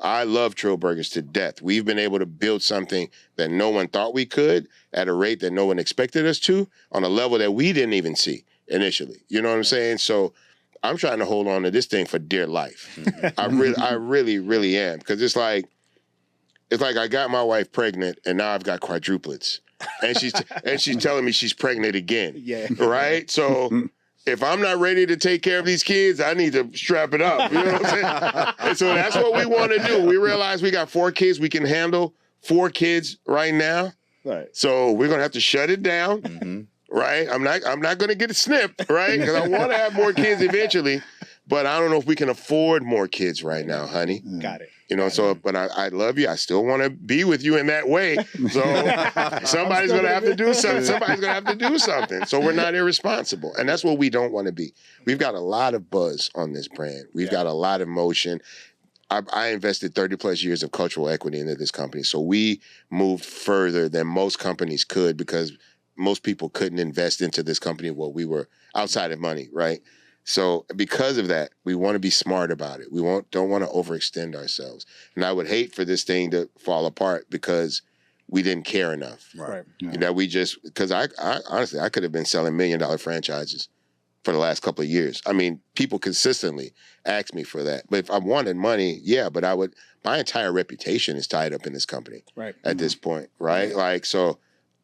I love Trill Burgers to death. We've been able to build something that no one thought we could at a rate that no one expected us to, on a level that we didn't even see initially. You know what I'm saying? So I'm trying to hold on to this thing for dear life. I really, really am. Because it's like I got my wife pregnant and now I've got quadruplets. And she's telling me she's pregnant again. Right? So if I'm not ready to take care of these kids, I need to strap it up. You know what I'm saying? And so that's what we want to do. We realize we got 4 kids. We can handle 4 kids right now. So we're going to have to shut it down. Right? I'm not going to get it snipped, right? Because I want to have more kids eventually, but I don't know if we can afford more kids right now, honey. Got it. You know, so, but I love you. I still want to be with you in that way. So somebody's going to have to do something. Somebody's going to have to do something. So we're not irresponsible. And that's what we don't want to be. We've got a lot of buzz on this brand. We've got a lot of motion. I invested 30 plus years of cultural equity into this company. So we moved further than most companies could, because most people couldn't invest into this company while we were outside of money, right? So because of that, we want to be smart about it. We don't want to overextend ourselves. And I would hate for this thing to fall apart because we didn't care enough. That we just, because I honestly, I could have been selling $1 million franchises for the last couple of years. I mean, people consistently ask me for that. But if I wanted money, but my entire reputation is tied up in this company at this point, right? Like, so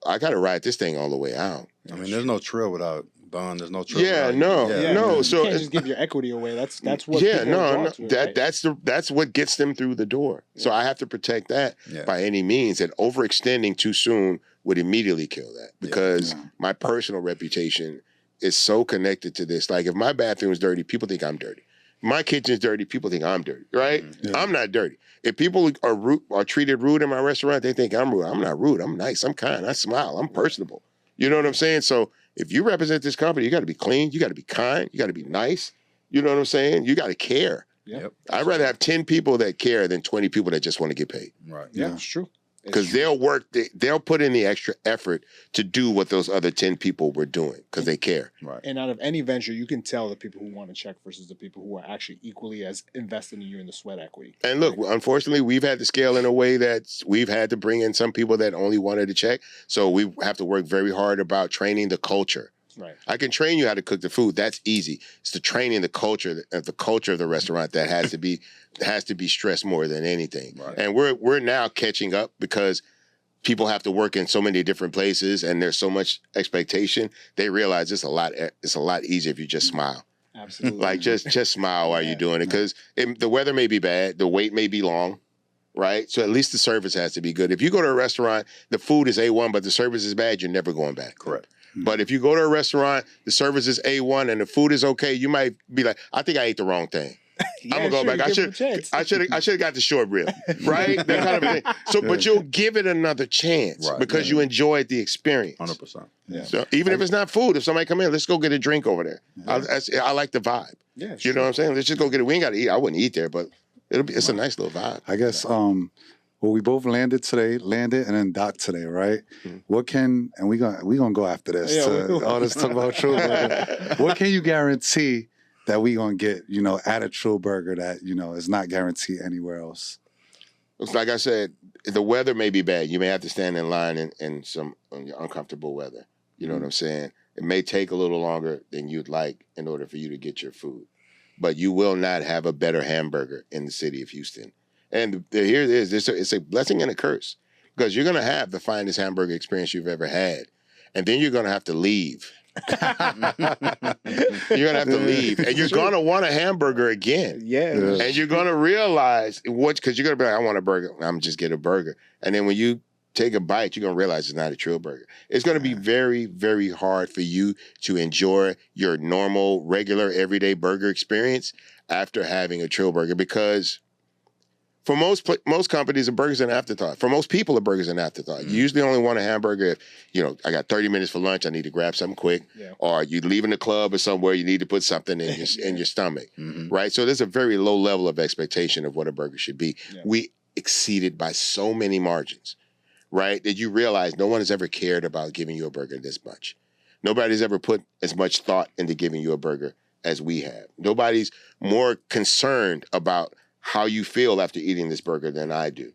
I got to ride this thing all the way out. I mean, there's no Trill without Bun. There's no Trill. No. So you can't just give your equity away. That's what. That's what gets them through the door. So I have to protect that by any means. And overextending too soon would immediately kill that, because my personal reputation is so connected to this. Like if my bathroom is dirty, people think I'm dirty. My kitchen's dirty, people think I'm dirty, right? I'm not dirty. If people are treated rude in my restaurant, they think I'm rude. I'm not rude. I'm nice. I'm kind. I smile. I'm personable. You know what I'm saying? So if you represent this company, you got to be clean. You got to be kind. You got to be nice. You know what I'm saying? You got to care. I'd rather have 10 people that care than 20 people that just want to get paid. Yeah, it's true. because they'll put in the extra effort to do what those other 10 people were doing because they care. Right. And out of any venture, you can tell the people who want to check versus the people who are actually equally as invested in you in the sweat equity. And look, unfortunately, we've had to scale in a way that we've had to bring in some people that only wanted to check. So we have to work very hard about training the culture. Right. I can train you how to cook the food. That's easy. It's the training the culture of the restaurant that has to be stressed more than anything. Right. And we're now catching up because people have to work in so many different places and there's so much expectation. They realize it's a lot easier if you just smile. Absolutely. Like just smile while you're doing it, because the weather may be bad, the wait may be long, right? So at least the service has to be good. If you go to a restaurant, the food is A1, but the service is bad, you're never going back. Correct. But if you go to a restaurant, the service is A1 and the food is okay, you might be like, I think I ate the wrong thing. I'm gonna go back. I should have got the short rib, right? That kind of thing. So, but you'll give it another chance because you enjoyed the experience. 100%. Yeah. So even if it's not food, if somebody come in, let's go get a drink over there. I like the vibe. Yeah, You know what I'm saying? Let's just go get it. We ain't got to eat. I wouldn't eat there, but it's a nice little vibe. I guess well, we both landed and then docked today, right? What can, and we gonna go after this. All this talk about Trill Burger. What can you guarantee that we gonna get, at a Trill Burger that, is not guaranteed anywhere else? It's like I said, the weather may be bad. You may have to stand in line in some uncomfortable weather. You know what I'm saying? It may take a little longer than you'd like in order for you to get your food. But you will not have a better hamburger in the city of Houston. And here it is. It's a blessing and a curse because you're going to have the finest hamburger experience you've ever had. And then you're going to have to leave. You're going to have to leave. And you're going to want a hamburger again. Yeah. And you're going to realize because you're going to be like, I want a burger. I'm just get a burger. And then when you take a bite, you're going to realize it's not a Trill Burger. It's going to be very, very hard for you to enjoy your normal, regular, everyday burger experience after having a Trill Burger because for most companies, a burger's an afterthought. For most people, a burger's an afterthought. You usually only want a hamburger if, I got 30 minutes for lunch, I need to grab something quick. Yeah. Or you're leaving the club or somewhere, you need to put something in your stomach, right? So there's a very low level of expectation of what a burger should be. Yeah. We exceeded by so many margins, right? That you realize no one has ever cared about giving you a burger this much. Nobody's ever put as much thought into giving you a burger as we have. Nobody's more concerned about how you feel after eating this burger than I do,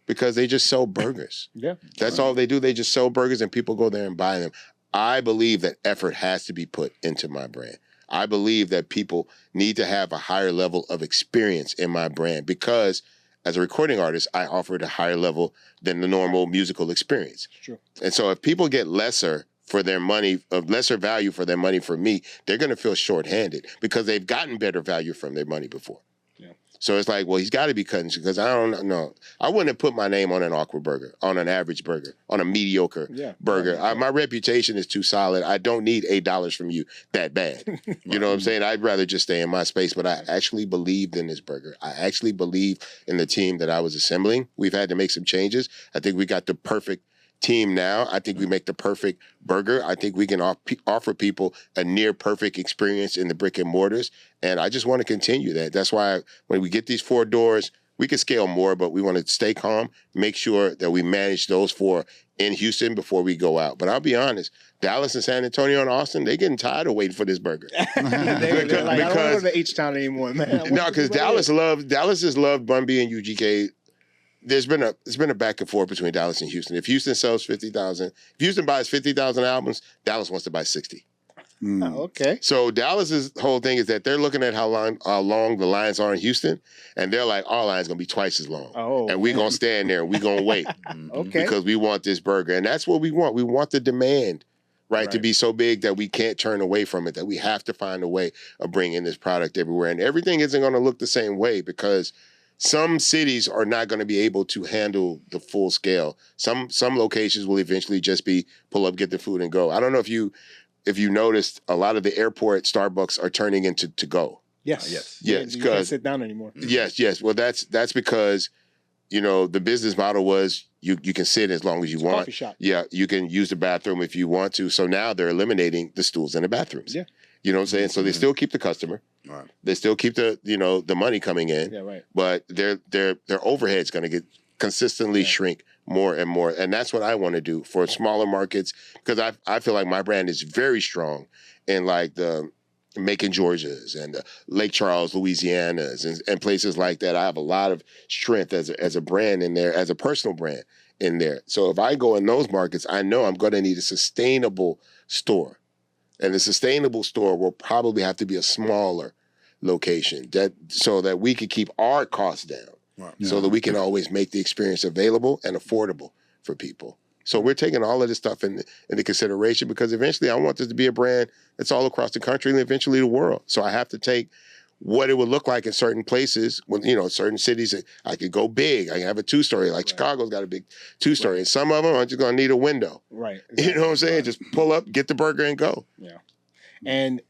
because they just sell burgers. Yeah. That's all they do. They just sell burgers and people go there and buy them. I believe that effort has to be put into my brand. I believe that people need to have a higher level of experience in my brand because as a recording artist, I offered a higher level than the normal musical experience. True. And so if people get lesser for their money, lesser value for their money from me, they're going to feel shorthanded because they've gotten better value from their money before. So it's like, well, he's got to be cutting because I don't know. I wouldn't have put my name on an awkward burger, on an average burger, on a mediocre burger. My reputation is too solid. I don't need $8 from you that bad. You know what I'm saying? I'd rather just stay in my space. But I actually believed in this burger. I actually believe in the team that I was assembling. We've had to make some changes. I think we got the perfect team now. I think we make the perfect burger. I think we can offer people a near perfect experience in the brick and mortars. And I just want to continue that. That's why when we get these 4 doors, we can scale more, but we want to stay calm, make sure that we manage those 4 in Houston before we go out. But I'll be honest, Dallas and San Antonio and Austin, they're getting tired of waiting for this burger. They're like, I don't go to the H-Town anymore, man. No, because Dallas has loved Bun B and UGK. There's been a back and forth between Dallas and Houston. If Houston sells 50,000, if Houston buys 50,000 albums, Dallas wants to buy 60. Oh, okay. So Dallas's whole thing is that they're looking at how long the lines are in Houston, and they're like, our line's gonna be twice as long. Oh, and we're gonna stand there and we're gonna wait. Okay. Because we want this burger. And that's what we want. We want the demand, right, to be so big that we can't turn away from it, that we have to find a way of bringing this product everywhere. And everything isn't gonna look the same way because some cities are not going to be able to handle the full scale. Some locations will eventually just be pull up, get the food, and go. I don't know if you noticed, a lot of the airport Starbucks are turning into to go. Yes. You can't sit down anymore. Yes. Well, that's because the business model was you can sit as long as you want. Coffee shop. Yeah, you can use the bathroom if you want to. So now they're eliminating the stools in the bathrooms. Yeah. You know what I'm saying? So they still keep the customer. Right. They still keep the money coming in. Yeah, right. But their overhead's going to get consistently shrink more and more. And that's what I want to do for smaller markets, because I feel like my brand is very strong in like the Macon, Georgias, and Lake Charles, Louisianas, and places like that. I have a lot of strength as a brand in there, as a personal brand in there. So if I go in those markets, I know I'm going to need a sustainable store. And the sustainable store will probably have to be a smaller location so that we can keep our costs down, so that we can always make the experience available and affordable for people. So we're taking all of this stuff into consideration, because eventually I want this to be a brand that's all across the country and eventually the world. So I have to take what it would look like in certain places, when, certain cities. I could go big. I can have a 2-story, like Chicago's got a big 2-story. And some of them are just going to need a window. Right. Exactly. You know what I'm saying? Just pull up, get the burger, and go. Yeah. And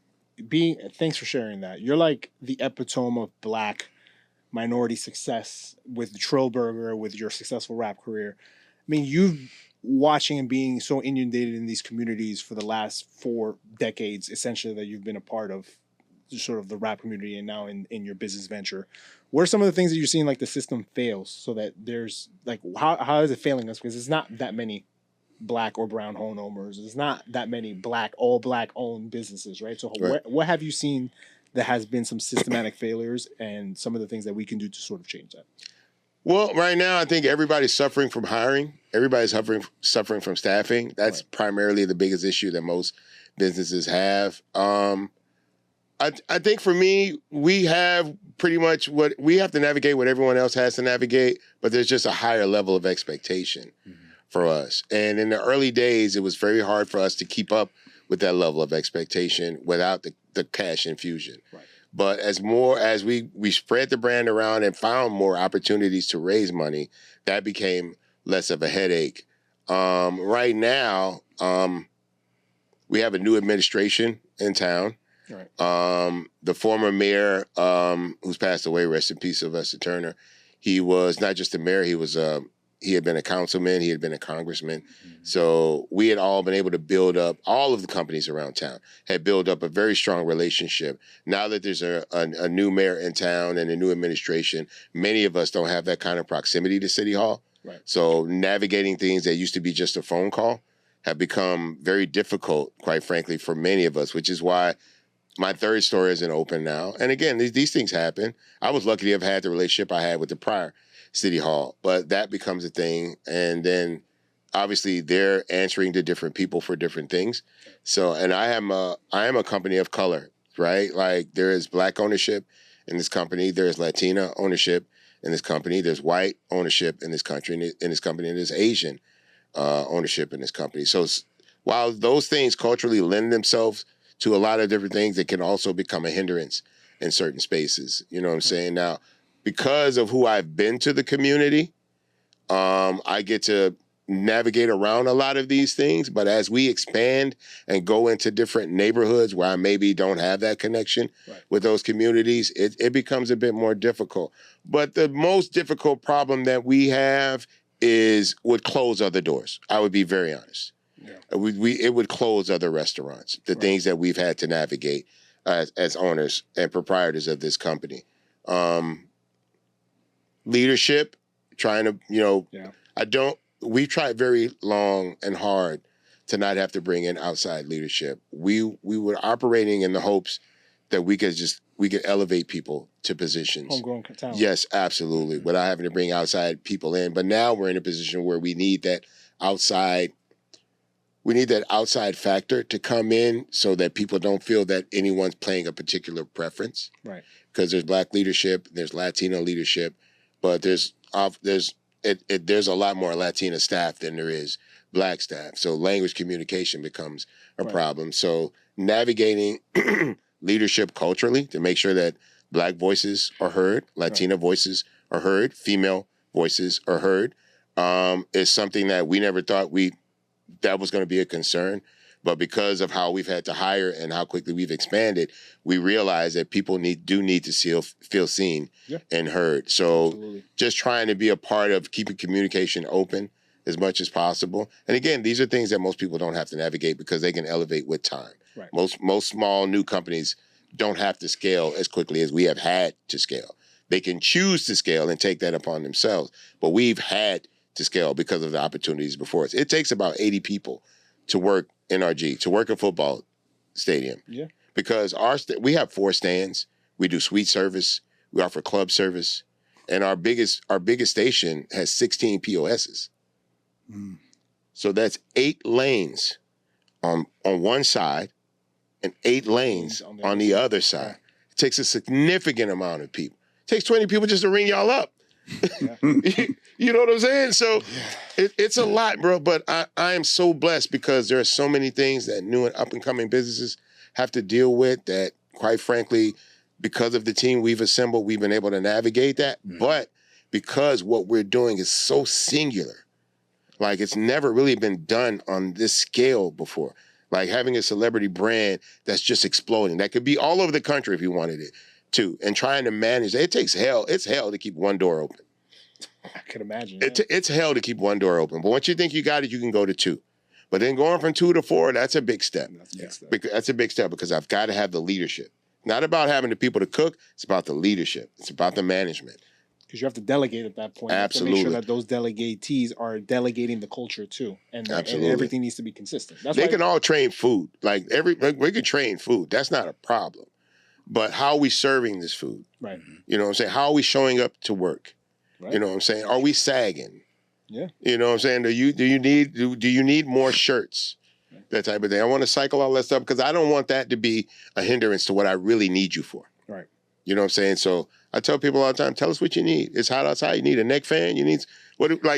thanks for sharing that. You're like the epitome of Black minority success with the Trill Burger, with your successful rap career. I mean, you've watching and being so inundated in these communities for the last 4 decades, essentially, that you've been a part of sort of the rap community and now in your business venture. What are some of the things that you're seeing like the system fails, so that there's like, how is it failing us? Because it's not that many Black or brown homeowners. There's not that many all Black owned businesses, right? So what have you seen that has been some systematic failures, and some of the things that we can do to sort of change that? Well, right now, I think everybody's suffering from hiring. Everybody's suffering from staffing. That's primarily the biggest issue that most businesses have. I think for me, we have pretty much what we have to navigate, what everyone else has to navigate, but there's just a higher level of expectation for us. And in the early days, it was very hard for us to keep up with that level of expectation without the cash infusion. Right. But as we spread the brand around and found more opportunities to raise money, that became less of a headache. Right now, we have a new administration in town. Right. The former mayor, who's passed away, rest in peace, Sylvester Turner, he was not just a mayor, he had been a councilman, he had been a congressman. So we had all been able to build up, all of the companies around town had built up a very strong relationship. Now that there's a new mayor in town and a new administration, many of us don't have that kind of proximity to City Hall. Right. So navigating things that used to be just a phone call have become very difficult, quite frankly, for many of us, which is why my third store isn't open now. And again, these things happen. I was lucky to have had the relationship I had with the prior City Hall, but that becomes a thing. And then obviously they're answering to different people for different things. So, and I am a company of color, right? Like there is Black ownership in this company. There's Latina ownership in this company. There's white ownership in this country, in this company, and there's Asian ownership in this company. So while those things culturally lend themselves to a lot of different things, it can also become a hindrance in certain spaces. You know what I'm saying? Now, because of who I've been to the community, I get to navigate around a lot of these things. But as we expand and go into different neighborhoods where I maybe don't have that connection with those communities, it becomes a bit more difficult. But the most difficult problem that we have would close other doors. I would be very honest. Yeah. It would close other restaurants, the things that we've had to navigate as owners and proprietors of this company. Leadership, trying to, we've tried very long and hard to not have to bring in outside leadership. We were operating in the hopes that we could elevate people to positions. Homegrown talent. Yes, absolutely, without having to bring outside people in. But now we're in a position where we need that outside factor to come in so that people don't feel that anyone's playing a particular preference. Right. Because there's Black leadership, there's Latino leadership, but there's a lot more Latina staff than there is Black staff. So language communication becomes a problem. So navigating leadership culturally to make sure that Black voices are heard, Latina voices are heard, female voices are heard, is something that we never thought that was going to be a concern. But because of how we've had to hire and how quickly we've expanded, we realize that people do need to feel seen and heard. So just trying to be a part of keeping communication open as much as possible. And again, these are things that most people don't have to navigate because they can elevate with time. Right. Most small new companies don't have to scale as quickly as we have had to scale. They can choose to scale and take that upon themselves. But we've had to scale because of the opportunities before us. It takes about 80 people to work NRG, to work a football stadium. Yeah. Because we have 4 stands. We do suite service. We offer club service. And our biggest station has 16 POSs. So that's 8 lanes on one side and 8 lanes on the other side. It takes a significant amount of people. It takes 20 people just to ring y'all up. You know what I'm saying? So it's a lot, bro. But I am so blessed because there are so many things that new and up-and-coming businesses have to deal with that, quite frankly, because of the team we've assembled, we've been able to navigate that. But because what we're doing is so singular, like it's never really been done on this scale before. Like having a celebrity brand that's just exploding. That could be all over the country if you wanted it to. And trying to manage it takes hell. It's hell to keep one door open. I could imagine. It's hell to keep one door open. But once you think you got it, you can go to 2. But then going from 2 to 4, that's a big step. That's a big step because I've got to have the leadership. Not about having the people to cook. It's about the leadership. It's about the management. Because you have to delegate at that point. Absolutely. You have to make sure that those delegatees are delegating the culture too. And everything needs to be consistent. They can all train food. Like we can train food. That's not a problem. But how are we serving this food? Right. You know what I'm saying? How are we showing up to work? Right. You know what I'm saying? Are we sagging? Yeah. You know what I'm saying? Do you need more shirts? That type of thing. I want to cycle all that stuff because I don't want that to be a hindrance to what I really need you for. Right. You know what I'm saying? So I tell people all the time, tell us what you need. It's hot outside. You need a neck fan. You need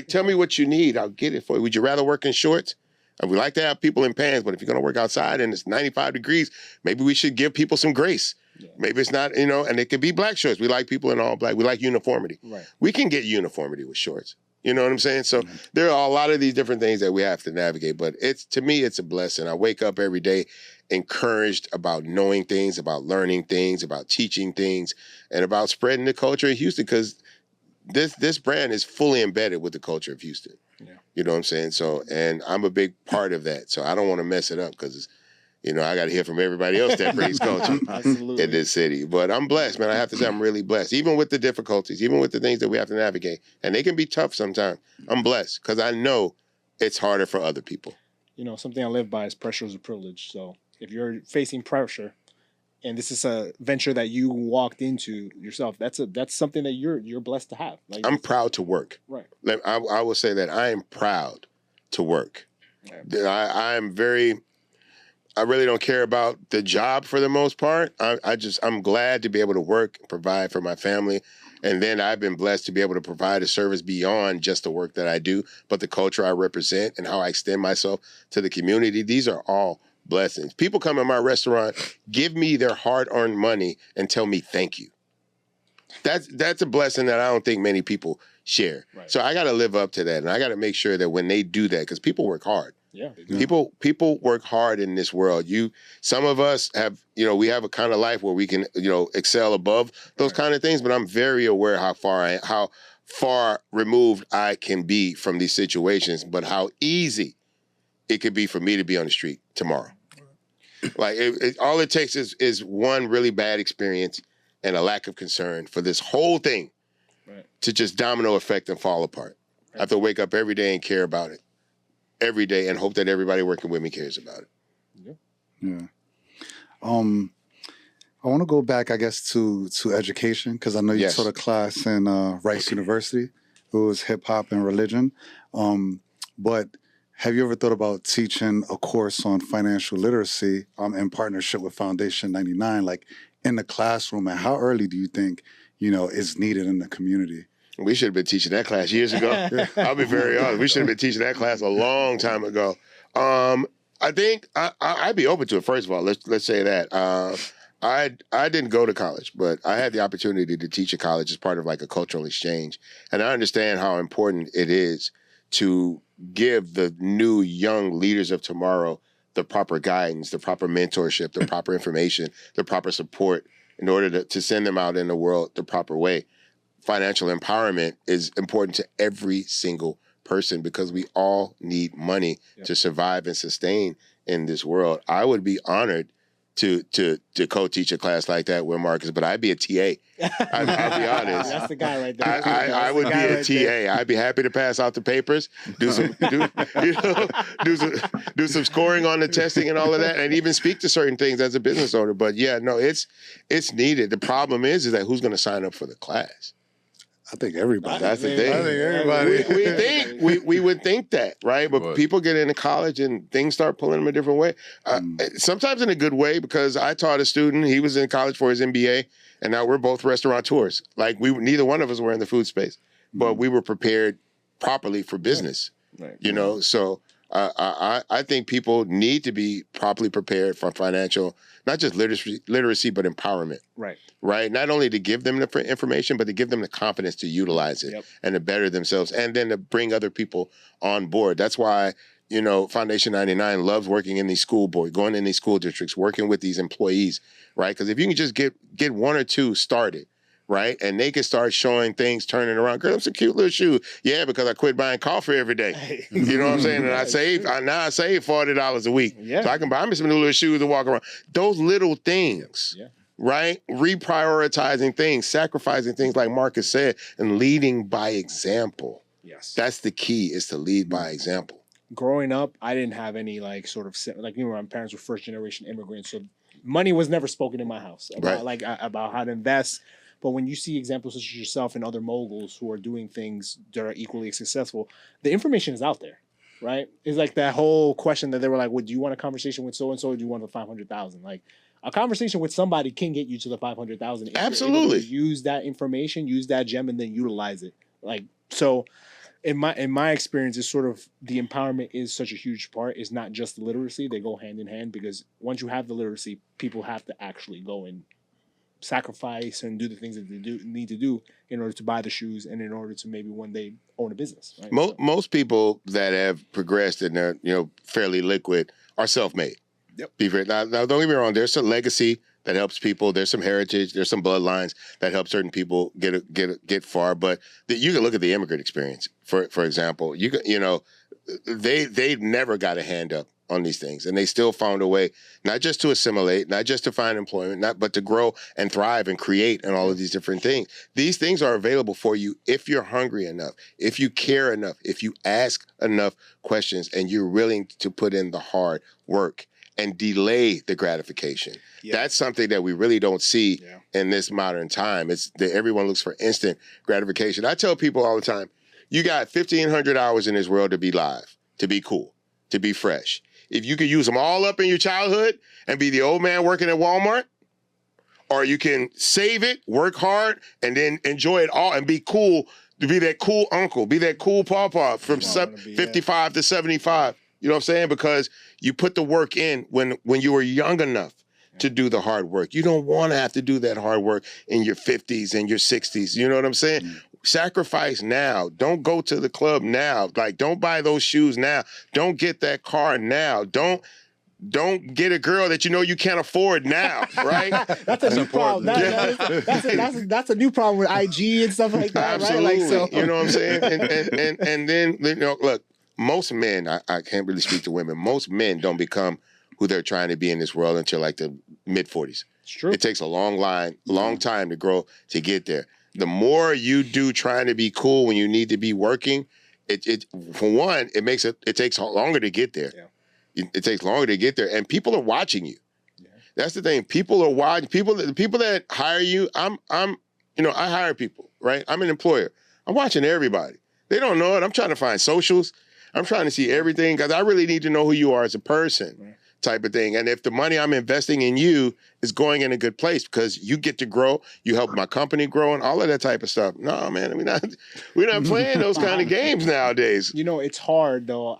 tell me what you need. I'll get it for you. Would you rather work in shorts? And we like to have people in pants, but if you're going to work outside and it's 95 degrees, maybe we should give people some grace. Yeah. Maybe it's not, and it could be black shorts. We like people in all black. We like uniformity. Right. We can get uniformity with shorts. You know what I'm saying? So there are a lot of these different things that we have to navigate, but to me, it's a blessing. I wake up every day encouraged about knowing things, about learning things, about teaching things, and about spreading the culture of Houston because this brand is fully embedded with the culture of Houston. Yeah. You know what I'm saying? So, and I'm a big part of that. So I don't want to mess it up because I got to hear from everybody else that brings culture in this city. But I'm blessed, man. I have to say I'm really blessed, even with the difficulties, even with the things that we have to navigate. And they can be tough sometimes. I'm blessed because I know it's harder for other people. Something I live by is pressure is a privilege. So if you're facing pressure and this is a venture that you walked into yourself, that's something that you're blessed to have. Like, I'm proud to work. Right. I will say that I am proud to work. Yeah. I really don't care about the job for the most part. I'm glad to be able to work, provide for my family. And then I've been blessed to be able to provide a service beyond just the work that I do, but the culture I represent and how I extend myself to the community. These are all blessings. People come in my restaurant, give me their hard-earned money and tell me thank you. That's a blessing that I don't think many people share. Right. So I got to live up to that. And I got to make sure that when they do that, because people work hard. Yeah, people work hard in this world. Some of us have, we have a kind of life where we can, excel above those kind of things. But I'm very aware how far removed I can be from these situations, but how easy it could be for me to be on the street tomorrow. Like all it takes is one really bad experience and a lack of concern for this whole thing to just domino effect and fall apart. I have to wake up every day and care about it. Every day and hope that everybody working with me cares about it. Yeah. I want to go back, I guess, to education because I know you taught a class in Rice University. It was hip hop and religion. But have you ever thought about teaching a course on financial literacy in partnership with Foundation 99, like in the classroom? And how early do you think, is needed in the community? We should have been teaching that class years ago. I'll be very honest. We should have been teaching that class a long time ago. I think I'd be open to it. First of all, let's say that I didn't go to college, but I had the opportunity to teach at college as part of like a cultural exchange, and I understand how important it is to give the new young leaders of tomorrow the proper guidance, the proper mentorship, the proper information, the proper support in order to send them out in the world the proper way. Financial empowerment is important to every single person because we all need money to survive and sustain in this world. I would be honored to co-teach a class like that with Marcus, but I'd be a TA. I'll be honest. That's the guy right there. I would be a TA. I'd be happy to pass out the papers, do some scoring on the testing and all of that, and even speak to certain things as a business owner. But yeah, no, it's needed. The problem is that who's going to sign up for the class? I think everybody. That's the thing. I think everybody. We would think that, right? But people get into college and things start pulling them a different way. Sometimes in a good way, because I taught a student, he was in college for his MBA, and now we're both restaurateurs. Like neither one of us were in the food space, but we were prepared properly for business. Right. You know, so I think people need to be properly prepared for financial, not just literacy, but empowerment. Right. Right. Not only to give them the information, but to give them the confidence to utilize it and to better themselves, and then to bring other people on board. That's why, you know, Foundation 99 loves working in these school boards, going in these school districts, working with these employees, right? Because if you can just get one or two started, right, and they can start showing things turning around. Girl, it's a cute little shoe. Yeah, because I quit buying coffee every day. You know what I'm saying? And I save $40 a week. Yeah. So I can buy me some new little shoes to walk around. Those little things. Yeah. Right? Reprioritizing things, sacrificing things like Marcus said, and leading by example. Yes. That's the key, is to lead by example. Growing up, I didn't have any my parents were first generation immigrants, so money was never spoken in my house about about how to invest. But when you see examples such as yourself and other moguls who are doing things that are equally successful, the information is out there, right? It's like that whole question that they were like, "Well, do you want a conversation with so and so, or do you want the 500,000?" Like, a conversation with somebody can get you to the 500,000. Absolutely. Use that information, use that gem, and then utilize it. Like, so in my experience, it's sort of the empowerment is such a huge part. It's not just the literacy; they go hand in hand, because once you have the literacy, people have to actually go and sacrifice and do the things that they need to do in order to buy the shoes and in order to maybe one day own a business. Right? Most people that have progressed and they're fairly liquid are self-made. Yep. Now, don't get me wrong. There's some legacy that helps people. There's some heritage. There's some bloodlines that help certain people get far. But you can look at the immigrant experience, for example. They never got a hand up on these things, and they still found a way not just to assimilate, not just to find employment, but to grow and thrive and create and all of these different things. These things are available for you if you're hungry enough, if you care enough, if you ask enough questions, and you're willing to put in the hard work and delay the gratification. Yeah. That's something that we really don't see in this modern time. It's that everyone looks for instant gratification. I tell people all the time, you got 1,500 hours in this world to be live, to be cool, to be fresh. If you could use them all up in your childhood and be the old man working at Walmart, or you can save it, work hard, and then enjoy it all and be cool, to be that cool uncle, be that cool pawpaw from 55 to 75. You know what I'm saying? Because you put the work in when you were young enough to do the hard work. You don't want to have to do that hard work in your 50s and your 60s. You know what I'm saying? Sacrifice now. Don't go to the club now. Like, don't buy those shoes now. Don't get that car now. Don't get a girl that you can't afford now, right? That's a new problem. That's a new problem with IG and stuff like that, Absolutely. Right? Like, so. You know what I'm saying? And then look, most men, I can't really speak to women. Most men don't become who they're trying to be in this world until like the mid-40s. It's true. It takes a long time to grow to get there. The more you do trying to be cool when you need to be working, it for one, it takes longer to get there. Yeah. It takes longer to get there, and people are watching you. Yeah. That's the thing. People are watching. The people that hire you. I hire people, right? I'm an employer. I'm watching everybody. They don't know it. I'm trying to find socials. I'm trying to see everything because I really need to know who you are as a person. Right. Type of thing. And if the money I'm investing in you is going in a good place because you get to grow, you help my company grow and all of that type of stuff. No, man, we're not playing those kind of games nowadays. It's hard though.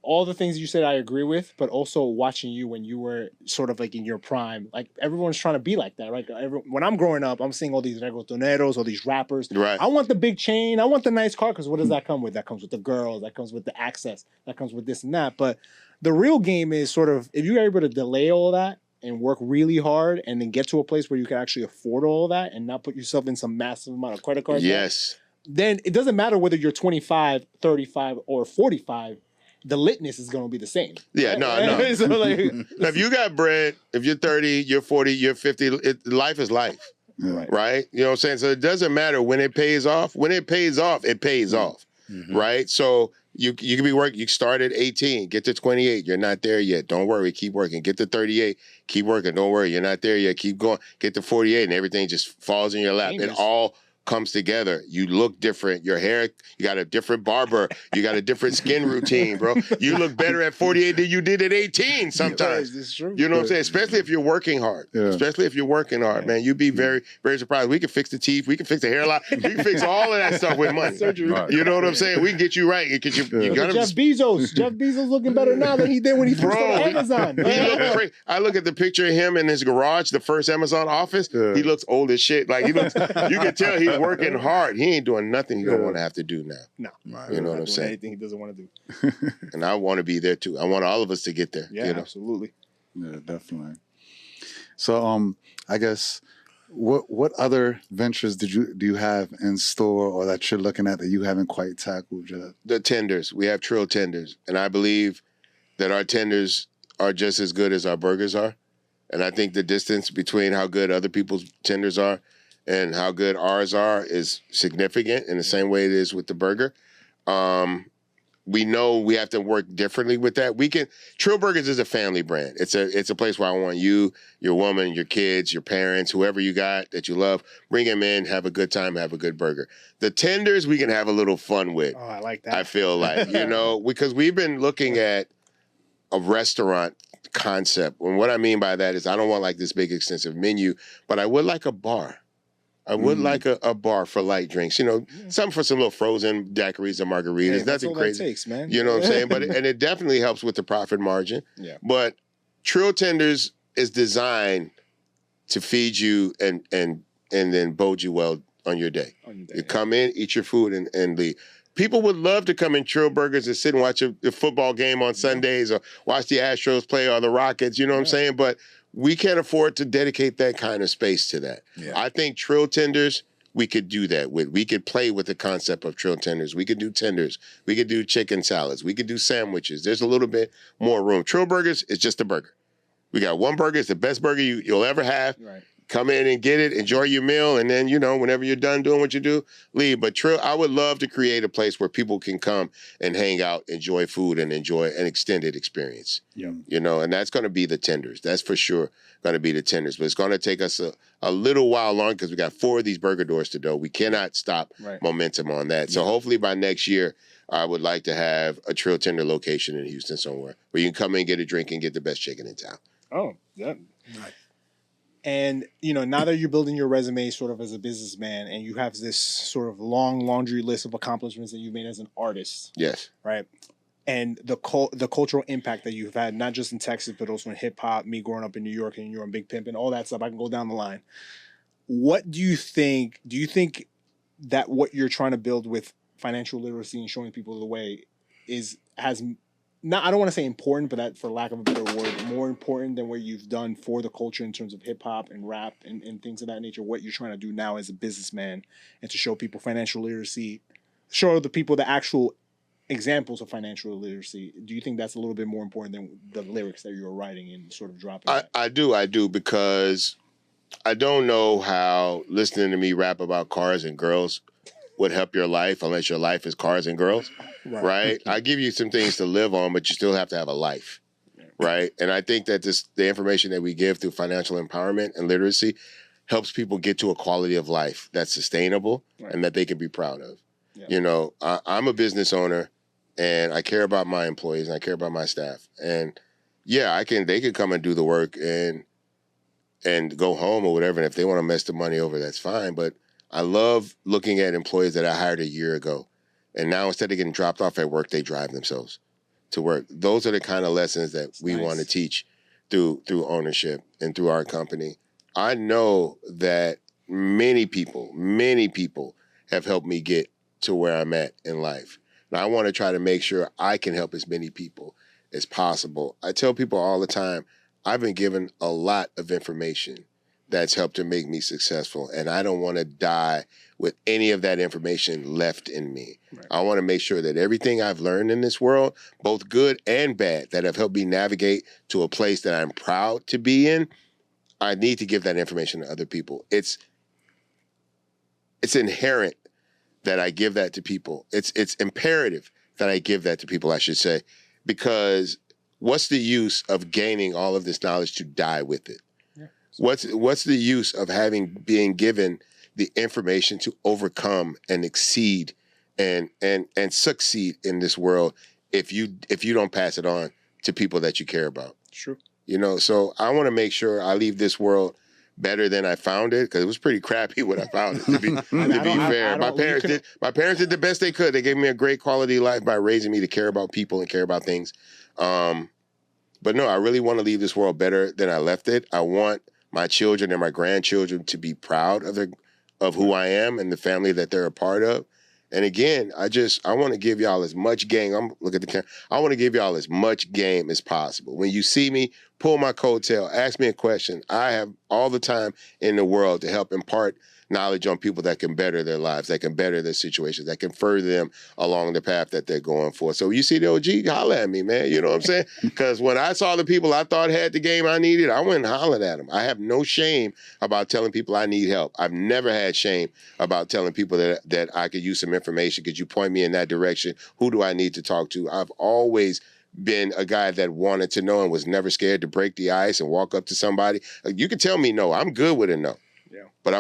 All the things you said I agree with, but also watching you when you were sort of like in your prime, like everyone's trying to be like that, right? When I'm growing up, I'm seeing all these reggaetoneros, all these rappers. Right. I want the big chain. I want the nice car because what does that come with? That comes with the girls. That comes with the access. That comes with this and that. But the real game is sort of if you're able to delay all that and work really hard and then get to a place where you can actually afford all that and not put yourself in some massive amount of credit cards. Yes. Then it doesn't matter whether you're 25, 35, or 45. the litness is going to be the same. Yeah, no. So like, Now, if you got bread, if you're 30, you're 40, you're 50, life is life, right. right? You know what I'm saying? So it doesn't matter when it pays off. When it pays off, it pays off, right? So you can be working. You start at 18, get to 28. You're not there yet. Don't worry, keep working. Get to 38, keep working. Don't worry, you're not there yet. Keep going. Get to 48, and everything just falls in your lap. Changes. It all comes together. You look different. Your hair, you got a different barber. You got a different skin routine, bro. You look better at 48 than you did at 18 sometimes. This is true. You know what I'm saying? Especially if you're working hard. Yeah. Especially if you're working hard, man. You'd be very, very surprised. We can fix the teeth. We can fix the hairline. We can fix all of that stuff with money. Surgery. Right. You know what I'm saying? We can get you right. Because you got Jeff Bezos. Jeff Bezos looking better now than he did when he first started Amazon. I look at the picture of him in his garage, the first Amazon office. Yeah. He looks old as shit. Like, he looks, you can tell he's working hard. He ain't doing nothing he don't want to have to do now. No. Right. You know what I'm Doing saying? anything he doesn't want to do. And I want to be there too. I want all of us to get there. Yeah, you know? absolutely. Yeah, definitely. So, I guess what other ventures do you have in store or that you're looking at that you haven't quite tackled yet? The tenders. We have Trill tenders. And I believe that our tenders are just as good as our burgers are. And I think the distance between how good other people's tenders are and how good ours are is significant in the same way it is with the burger. We know we have to work differently with that. Trill Burgers is a family brand. It's a place where I want you, your woman, your kids, your parents, whoever you got that you love, bring them in, have a good time, have a good burger. The tenders we can have a little fun with. Oh, I like that. I feel like, because we've been looking at a restaurant concept. And what I mean by that is I don't want like this big extensive menu, but I would like a bar. I would like a bar for light drinks, something for some little frozen daiquiris and margaritas. Hey, that's nothing all crazy. that takes, man. You know what I'm saying? And it definitely helps with the profit margin. Yeah. But Trill Tenders is designed to feed you and then bode you well on your day. You come in, eat your food, and leave. People would love to come in Trill Burgers and sit and watch a football game on Sundays or watch the Astros play or the Rockets, you know what I'm saying? But we can't afford to dedicate that kind of space to that. Yeah. I think Trill Tenders, we could do that with. We could play with the concept of Trill Tenders. We could do tenders. We could do chicken salads. We could do sandwiches. There's a little bit more room. Trill Burgers is just a burger. We got one burger. It's the best burger you'll ever have. Right. Come in and get it, enjoy your meal, and then, whenever you're done doing what you do, leave. But Trill, I would love to create a place where people can come and hang out, enjoy food, and enjoy an extended experience. Yeah. And that's going to be the tenders. That's for sure going to be the tenders. But it's going to take us a little while longer because we got 4 of these burger doors to do. We cannot stop momentum on that. So hopefully by next year, I would like to have a Trill Tender location in Houston somewhere where you can come in, get a drink, and get the best chicken in town. Oh, yeah. Right. And, now that you're building your resume sort of as a businessman and you have this sort of long laundry list of accomplishments that you've made as an artist. Yes. Right. And the cultural impact that you've had, not just in Texas, but also in hip hop, me growing up in New York and you're on Big Pimp and all that stuff. I can go down the line. What do you think? Do you think that what you're trying to build with financial literacy and showing people the way has not, I don't want to say important, but that, for lack of a better word, more important than what you've done for the culture in terms of hip hop and rap and things of that nature, what you're trying to do now as a businessman and to show people financial literacy, show the people the actual examples of financial literacy. Do you think that's a little bit more important than the lyrics that you're writing and sort of dropping? I do, because I don't know how listening to me rap about cars and girls would help your life unless your life is cars and girls, right? I give you some things to live on, but you still have to have a life, right? And I think that the information that we give through financial empowerment and literacy helps people get to a quality of life that's sustainable and that they can be proud of. Yeah. I'm a business owner and I care about my employees and I care about my staff. And yeah, they can come and do the work and go home or whatever. And if they want to mess the money over, that's fine. But I love looking at employees that I hired a year ago. And now instead of getting dropped off at work, they drive themselves to work. Those are the kind of lessons that we want to teach through ownership and through our company. I know that many people have helped me get to where I'm at in life. And I want to try to make sure I can help as many people as possible. I tell people all the time, I've been given a lot of information that's helped to make me successful. And I don't want to die with any of that information left in me. Right. I want to make sure that everything I've learned in this world, both good and bad, that have helped me navigate to a place that I'm proud to be in, I need to give that information to other people. It's inherent that I give that to people. It's imperative that I give that to people, I should say, because what's the use of gaining all of this knowledge to die with it? Yeah. What's the use of being given the information to overcome and exceed and succeed in this world if you don't pass it on to people that you care about? True. You know, so I want to make sure I leave this world better than I found it, because it was pretty crappy when I found it. To be fair, my parents did the best they could. They gave me a great quality of life by raising me to care about people and care about things. But no, I really want to leave this world better than I left it. I want my children and my grandchildren to be proud of who I am and the family that they're a part of. And again, I want to give y'all as much game. Look at the camera. I want to give y'all as much game as possible. When you see me, pull my coattail, ask me a question. I have all the time in the world to help impart knowledge on people that can better their lives, that can better their situations, that can further them along the path that they're going for. So you see the OG, holla at me, man. You know what I'm saying? Because when I saw the people I thought had the game I needed, I went and hollered at them. I have no shame about telling people I need help. I've never had shame about telling people that I could use some information. Could you point me in that direction? Who do I need to talk to? I've always been a guy that wanted to know and was never scared to break the ice and walk up to somebody. You can tell me no. I'm good with a no. Yeah. But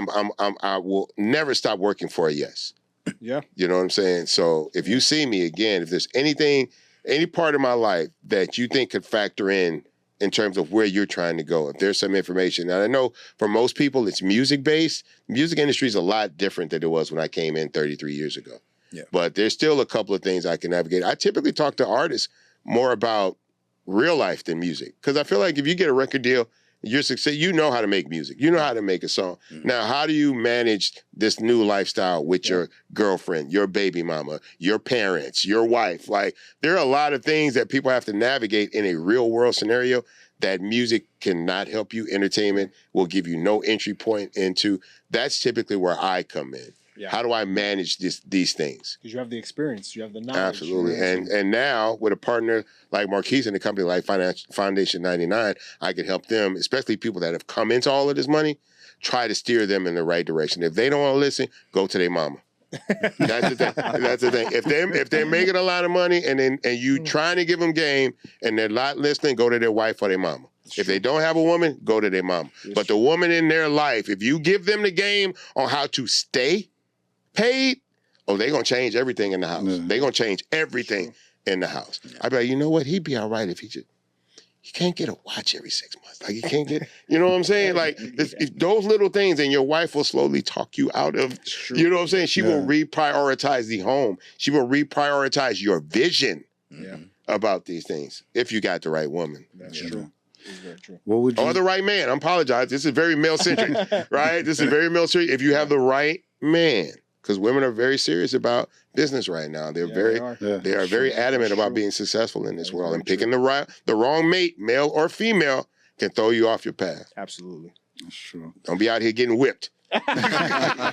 I will never stop working for a yes. Yeah. You know what I'm saying? So if you see me again, if there's any part of my life that you think could factor in terms of where you're trying to go, if there's some information, and I know for most people it's music based. The music industry is a lot different than it was when I came in 33 years ago. Yeah. But there's still a couple of things I can navigate. I typically talk to artists more about real life than music, because I feel like if you get a record deal, you're success. You know how to make music. You know how to make a song. Mm-hmm. Now, how do you manage this new lifestyle with your girlfriend, your baby mama, your parents, your wife? Like, there are a lot of things that people have to navigate in a real world scenario that music cannot help you. Entertainment will give you no entry point into. That's typically where I come in. Yeah. How do I manage these things? Because you have the experience, you have the knowledge. Absolutely. And now with a partner like Marquise and a company like Foundation 99, I can help them, especially people that have come into all of this money, try to steer them in the right direction. If they don't want to listen, go to their mama. That's the thing. That's the thing. If they're making a lot of money and you trying to give them game and they're not listening, go to their wife or their mama. If they don't have a woman, go to their mama. But the woman in their life, if you give them the game on how to stay paid, they're going to change everything in the house. Yeah. They're going to change everything in the house. Yeah. I'd be like, you know what? He'd be all right if he can't get a watch every 6 months. Like, he can't get, you know what I'm saying? Like, those little things, and your wife will slowly talk you out of, you know what I'm saying? She will reprioritize the home. She will reprioritize your vision about these things if you got the right woman. That's true. It's very true. Or the right man. I apologize. This is very male-centric, right? This is very male-centric. If you have the right man. Because women are very serious about business right now. They're they are very adamant about being successful in this world. And picking the wrong mate, male or female, can throw you off your path. Absolutely. That's true. Don't be out here getting whipped. I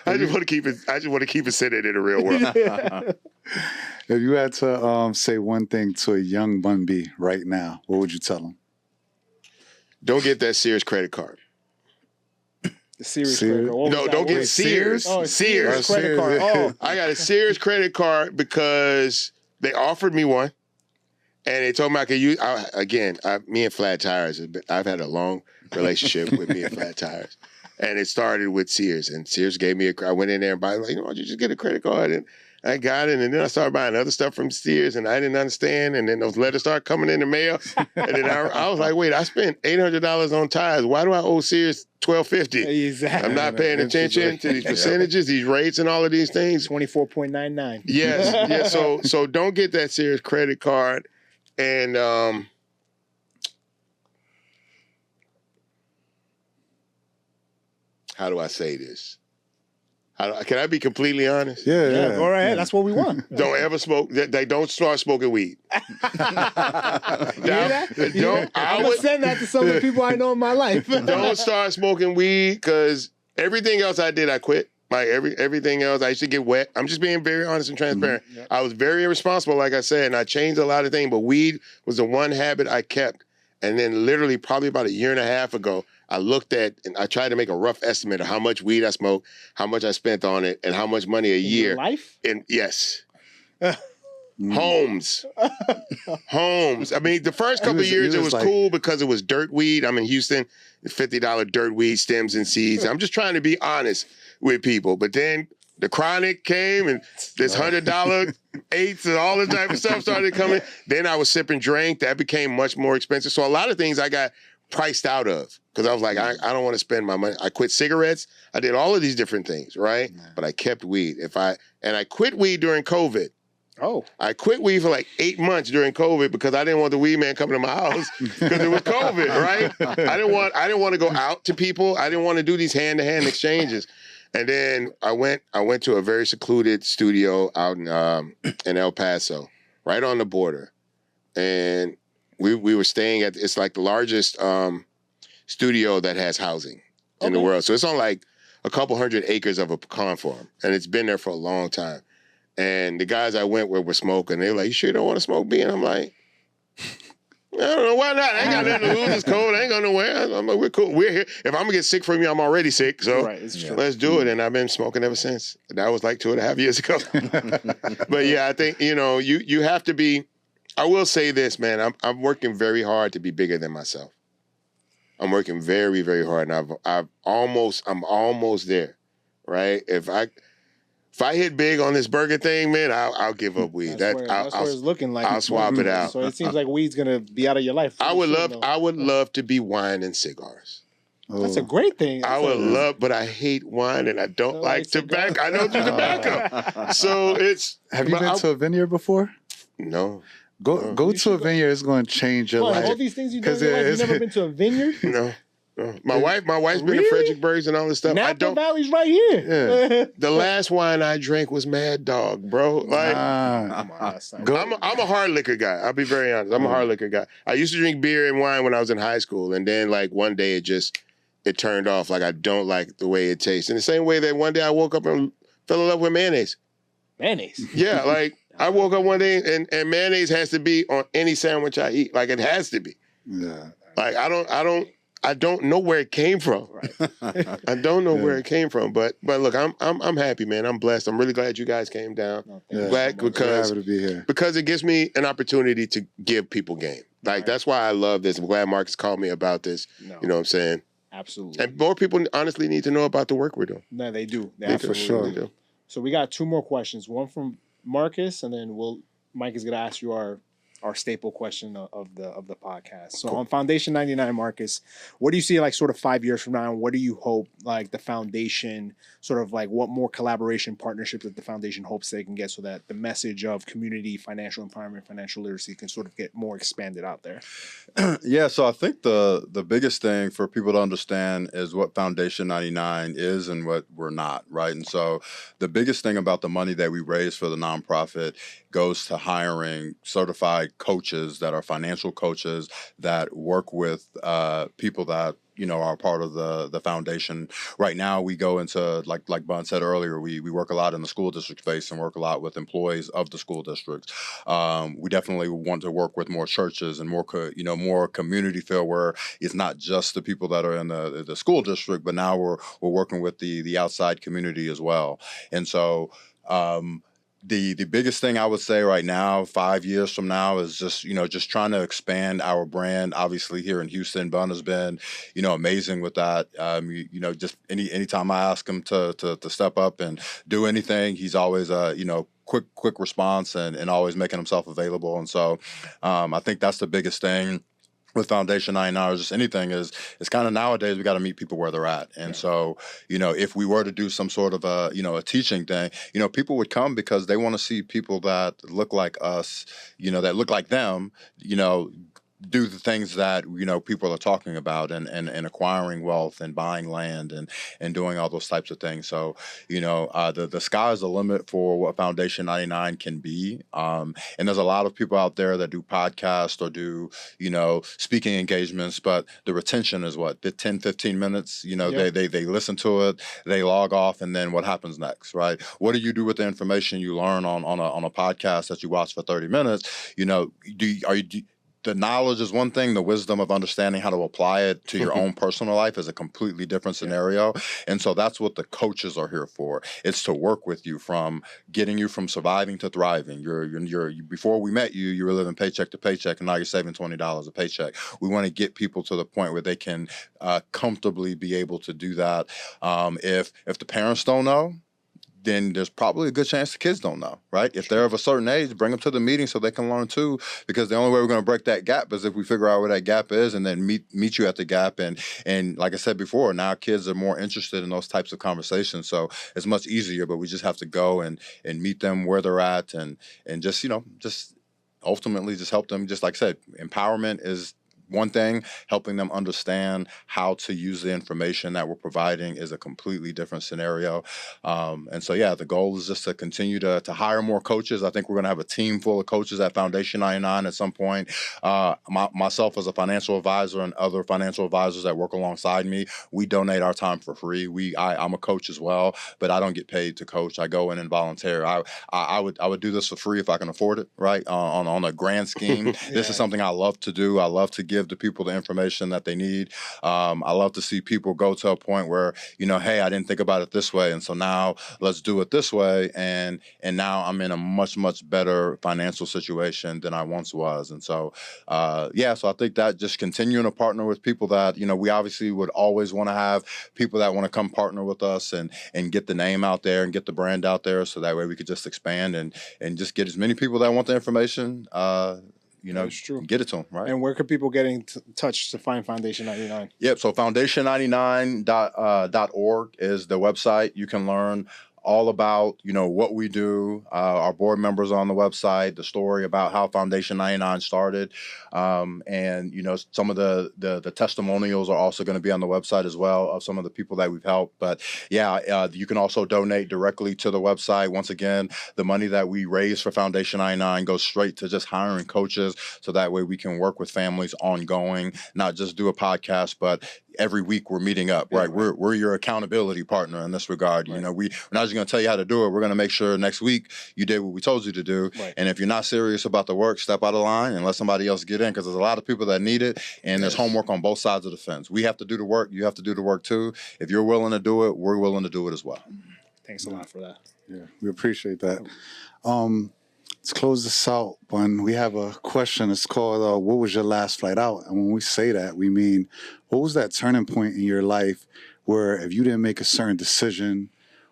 just want to keep it centered in the real world. If you had to say one thing to a young Bun B right now, what would you tell him? Don't get that Sears credit card. The Sears credit card. No, don't get Sears. Oh, Sears credit card. Oh, I got a Sears credit card because they offered me one, and they told me I could use. Me and flat tires. I've had a long relationship with me and flat tires, and it started with Sears. And Sears gave me I went in there and bought. Like, why don't you just get a credit card? And I got it, and then I started buying other stuff from Sears, and I didn't understand. And then those letters started coming in the mail, and then I was like, "Wait, I spent $800 on tires. Why do I owe Sears $1,250?" Exactly. I'm not paying attention to these percentages, these rates, and all of these things. 24.99. Yes. So don't get that Sears credit card, and how do I say this? Can I be completely honest? Yeah. Go right ahead. That's what we want. Don't ever smoke. They don't start smoking weed. You hear that? Don't. I'm gonna send that to some of the people I know in my life. Don't start smoking weed because everything else I did, I quit. Like everything else, I used to get wet. I'm just being very honest and transparent. Yep. I was very irresponsible, like I said, and I changed a lot of things. But weed was the one habit I kept. And then literally probably about a year and a half ago, I looked at and I tried to make a rough estimate of how much weed I smoked, how much I spent on it, and how much money a year. Your life? And yes. Homes. I mean, the first couple of years it was like, cool because it was dirt weed. I'm in Houston, $50 dirt weed stems and seeds. I'm just trying to be honest with people. But then the chronic came and this $100 eighths and all this type of stuff started coming. Then I was sipping drink. That became much more expensive. So a lot of things I got priced out of because I was like, I don't want to spend my money. I quit cigarettes. I did all of these different things, right? But I kept weed. And I quit weed during COVID. Oh. I quit weed for like 8 months during COVID because I didn't want the weed man coming to my house because it was COVID, right? I didn't want to go out to people. I didn't want to do these hand-to-hand exchanges. And then I went to a very secluded studio out in El Paso, right on the border. And we were staying it's like the largest studio that has housing in the world. So it's on like a couple hundred acres of a pecan farm. And it's been there for a long time. And the guys I went with were smoking. They were like, "You sure you don't want to smoke B?" And I'm like, I don't know, why not? I ain't got nothing to lose. It's cold. I ain't going nowhere. I'm like, we're cool. We're here. If I'm going to get sick from you, I'm already sick. So let's do it. And I've been smoking ever since. That was like 2.5 years ago. But yeah, I think, you have to be, I will say this, man. I'm working very hard to be bigger than myself. I'm working very, very hard. And I'm almost there, right? If I hit big on this burger thing, man, I'll give up weed. That's where it's looking like. I'll swap it out. So it seems like weed's gonna be out of your life. I would love to be wine and cigars. That's a great thing. I would love, but I hate wine and I don't like tobacco. I don't do tobacco. So it's. Have you been to a vineyard before? No. Go to a vineyard. It's going to change your life. All these things you do in your life, you've never been to a vineyard? No. My wife's been to Fredericksburg and all this stuff. Napa Valley's right here. Yeah. The last wine I drank was Mad Dog, bro. Like, I'm a hard liquor guy. I'll be very honest. I'm a hard liquor guy. I used to drink beer and wine when I was in high school, and then like one day it turned off. Like I don't like the way it tastes. In the same way that one day I woke up and fell in love with mayonnaise. Mayonnaise. Yeah, like I woke up one day and mayonnaise has to be on any sandwich I eat. Like it has to be. Yeah. Like I don't know where it came from. Right. I don't know where it came from. But look, I'm happy, man. I'm blessed. I'm really glad you guys came down. Glad because happy to be here. Because it gives me an opportunity to give people game. Like that's why I love this. I'm glad Marcus called me about this. No. You know what I'm saying? Absolutely. And more people honestly need to know about the work we're doing. No, they do. For sure. Do. So we got 2 more questions. One from Marcus, and then Mike is gonna ask you our staple question of the podcast. So on Foundation 99, Marcus, what do you see like sort of 5 years from now? What do you hope like the foundation sort of like what more collaboration partnerships that the foundation hopes they can get so that the message of community, financial empowerment, financial literacy can sort of get more expanded out there? Yeah, so I think the biggest thing for people to understand is what Foundation 99 is and what we're not, right? And so the biggest thing about the money that we raise for the nonprofit goes to hiring certified coaches that are financial coaches that work with people that are part of the foundation. Right now, we go into like Bun said earlier, we work a lot in the school district space and work a lot with employees of the school districts. We definitely want to work with more churches and more more community feel where it's not just the people that are in the school district, but now we're working with the outside community as well. And so. The biggest thing I would say right now, 5 years from now, is just trying to expand our brand. Obviously, here in Houston, Bun has been, amazing with that. Just anytime I ask him to step up and do anything, he's always quick response and always making himself available. And so, I think that's the biggest thing. With Foundation 99 or just anything is kind of nowadays we got to meet people where they're at. And so, if we were to do some sort of a teaching thing, people would come because they want to see people that look like us, that look like them, do the things that people are talking about, and acquiring wealth and buying land and doing all those types of things. So the sky is the limit for what Foundation 99 can be. And there's a lot of people out there that do podcasts or do speaking engagements, but the retention is what, the 10-15 minutes. They listen to it, they log off, and then what happens next, right? What do you do with the information you learn on a podcast that you watch for 30 minutes? The knowledge is one thing. The wisdom of understanding how to apply it to your own personal life is a completely different scenario. And so that's what the coaches are here for. It's to work with you from getting you from surviving to thriving. You're before we met you, you were living paycheck to paycheck, and now you're saving $20 a paycheck. We want to get people to the point where they can comfortably be able to do that. If the parents don't know, then there's probably a good chance the kids don't know, right? If they're of a certain age, bring them to the meeting so they can learn too, because the only way we're going to break that gap is if we figure out where that gap is and then meet you at the gap. And like I said before, now kids are more interested in those types of conversations. So it's much easier, but we just have to go and meet them where they're at and just ultimately just help them. Just like I said, empowerment is one thing. Helping them understand how to use the information that we're providing is a completely different scenario. And so, the goal is just to continue to hire more coaches. I think we're going to have a team full of coaches at Foundation 99 at some point. Myself as a financial advisor and other financial advisors that work alongside me, we donate our time for free. I'm a coach as well, but I don't get paid to coach. I go in and volunteer. I would do this for free if I can afford it, right? On a grand scheme, this is something I love to do. I love to give the people the information that they need. I love to see people go to a point where, hey, I didn't think about it this way, and so now let's do it this way, and now I'm in a much, much better financial situation than I once was. And so, so I think that just continuing to partner with people that, we obviously would always want to have people that want to come partner with us and get the name out there and get the brand out there, so that way we could just expand and just get as many people that want the information, That's true. get it to them, right? And where could people get in touch to find Foundation 99? Yep, so foundation99.org is the website. You can learn all about, what we do. Our board members on the website, the story about how Foundation 99 started. And, some of the testimonials are also going to be on the website as well of some of the people that we've helped. But you can also donate directly to the website. Once again, the money that we raise for Foundation 99 goes straight to just hiring coaches. So that way we can work with families ongoing, not just do a podcast, but every week we're meeting up, right? We're your accountability partner in this regard. Right. We're not just going to tell you how to do it. We're going to make sure next week you did what we told you to do. Right. And if you're not serious about the work, step out of line and let somebody else get in, because there's a lot of people that need it, and there's homework on both sides of the fence. We have to do the work. You have to do the work too. If you're willing to do it, we're willing to do it as well. Thanks a lot for that. Yeah, we appreciate that. Let's close this out, Bun. We have a question. It's called, what was your last flight out? And when we say that, we mean, what was that turning point in your life where if you didn't make a certain decision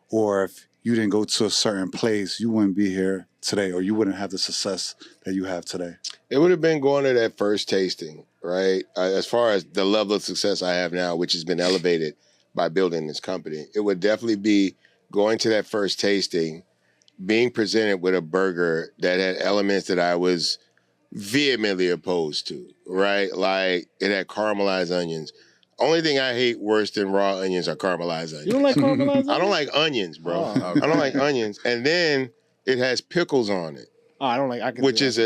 or if you didn't go to a certain place, you wouldn't be here today or you wouldn't have the success that you have today? It would have been going to that first tasting, right? As far as the level of success I have now, which has been elevated by building this company, it would definitely be going to that first tasting, being presented with a burger that had elements that I was vehemently opposed to, right? Like it had caramelized onions. Only thing I hate worse than raw onions are caramelized onions. You don't like caramelized onions? I don't like onions, bro. I don't like onions. And then it has pickles on it. Oh, I don't like.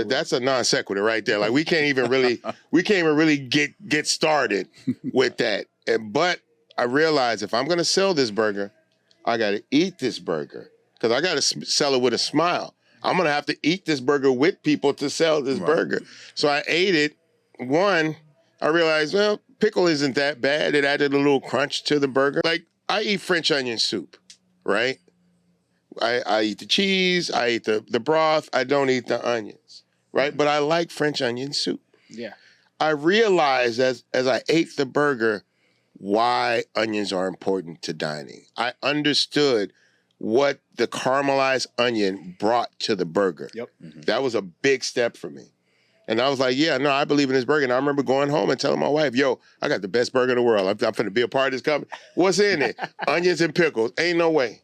That's a non sequitur right there. Like we can't even really get started with that. But I realized if I'm gonna sell this burger, I got to eat this burger. Because I got to sell it with a smile. I'm going to have to eat this burger with people to sell this burger. So I ate it. One, I realized, well, pickle isn't that bad. It added a little crunch to the burger. Like, I eat French onion soup, right? I eat the cheese. I eat the broth. I don't eat the onions, right? But I like French onion soup. Yeah. I realized as I ate the burger why onions are important to dining. I understood what the caramelized onion brought to the burger. Yep. Mm-hmm. That was a big step for me. And I was like, I believe in this burger. And I remember going home and telling my wife, yo, I got the best burger in the world. I'm finna be a part of this company. What's in it? Onions and pickles. Ain't no way.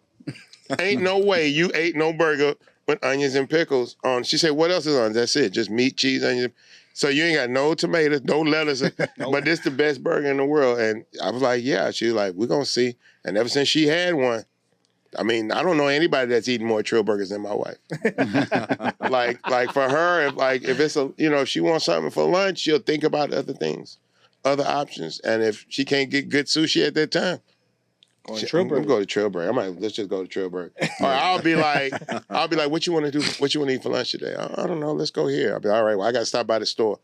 Ain't no way you ate no burger with onions and pickles on. She said, what else is on? That's it. Just meat, cheese, onions. So you ain't got no tomatoes, no lettuce, but this the best burger in the world. And I was like, yeah. She was like, we're gonna see. And ever since she had one, I mean, I don't know anybody that's eating more Trill burgers than my wife. like for her, if it's if she wants something for lunch, she'll think about other things, other options. And if she can't get good sushi at that time, I'm gonna go to Trill burger. I'm like, let's just go to Trill burger. Or I'll be like, what you want to do? What you want to eat for lunch today? I don't know. Let's go here. I'll be all right. Well, I got to stop by the store.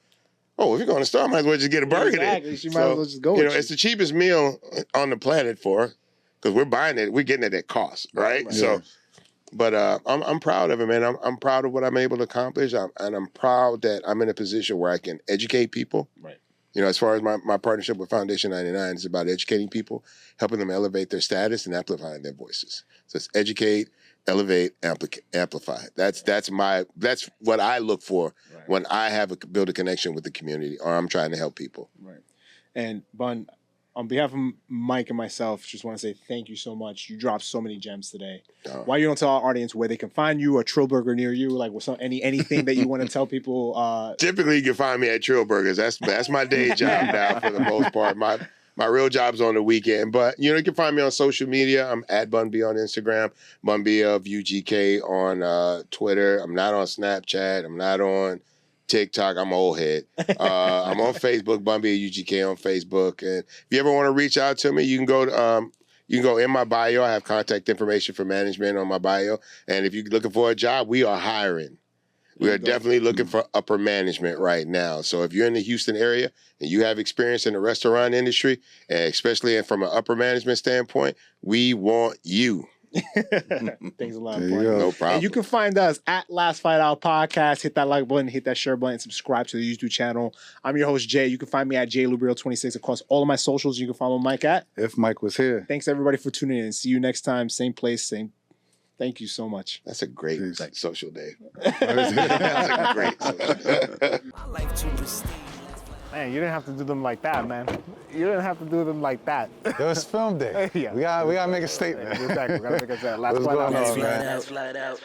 Oh, if you're going to the store, I might as well just get a burger. Exactly. She might as well just go. It's the cheapest meal on the planet for her because we're buying it. We're getting it at cost, right? Yeah. So, but I'm proud of it, man. I'm proud of what I'm able to accomplish, and I'm proud that I'm in a position where I can educate people. Right. As far as my partnership with Foundation 99, it's about educating people, helping them elevate their status and amplifying their voices. So it's educate, elevate, amplify. That's what I look for when I build a connection with the community or I'm trying to help people. Right. And Bun, on behalf of Mike and myself, just want to say thank you so much. You dropped so many gems today. Why you don't tell our audience where they can find you, a Trill burger near you, like anything that you want to tell people? Typically, you can find me at Trill Burgers. That's my day job now for the most part. My real job's on the weekend, but you can find me on social media. I'm at Bun B on Instagram, Bun B of UGK on Twitter. I'm not on Snapchat. I'm not on TikTok. I'm an old head. I'm on Facebook, Bun B of UGK on Facebook. And if you ever want to reach out to me, you can go in my bio. I have contact information for management on my bio. And if you're looking for a job, we are hiring. We are definitely looking for upper management right now. So if you're in the Houston area and you have experience in the restaurant industry, and especially from an upper management standpoint, we want you. Thanks a lot. No problem. And you can find us at Last Fight Out Podcast. Hit that like button, hit that share button, subscribe to the YouTube channel. I'm your host, Jay. You can find me at JLubrio26 across all of my socials. You can follow Mike at If Mike Was Here. Thanks everybody for tuning in. See you next time. Same place, same. Thank you so much. That's a great social day. That's a great social day. Man, you didn't have to do them like that, man. You didn't have to do them like that. It was film day. Yeah. We gotta make a statement. Exactly. We gotta make a statement. Last What's one going out. on, man? Flat out.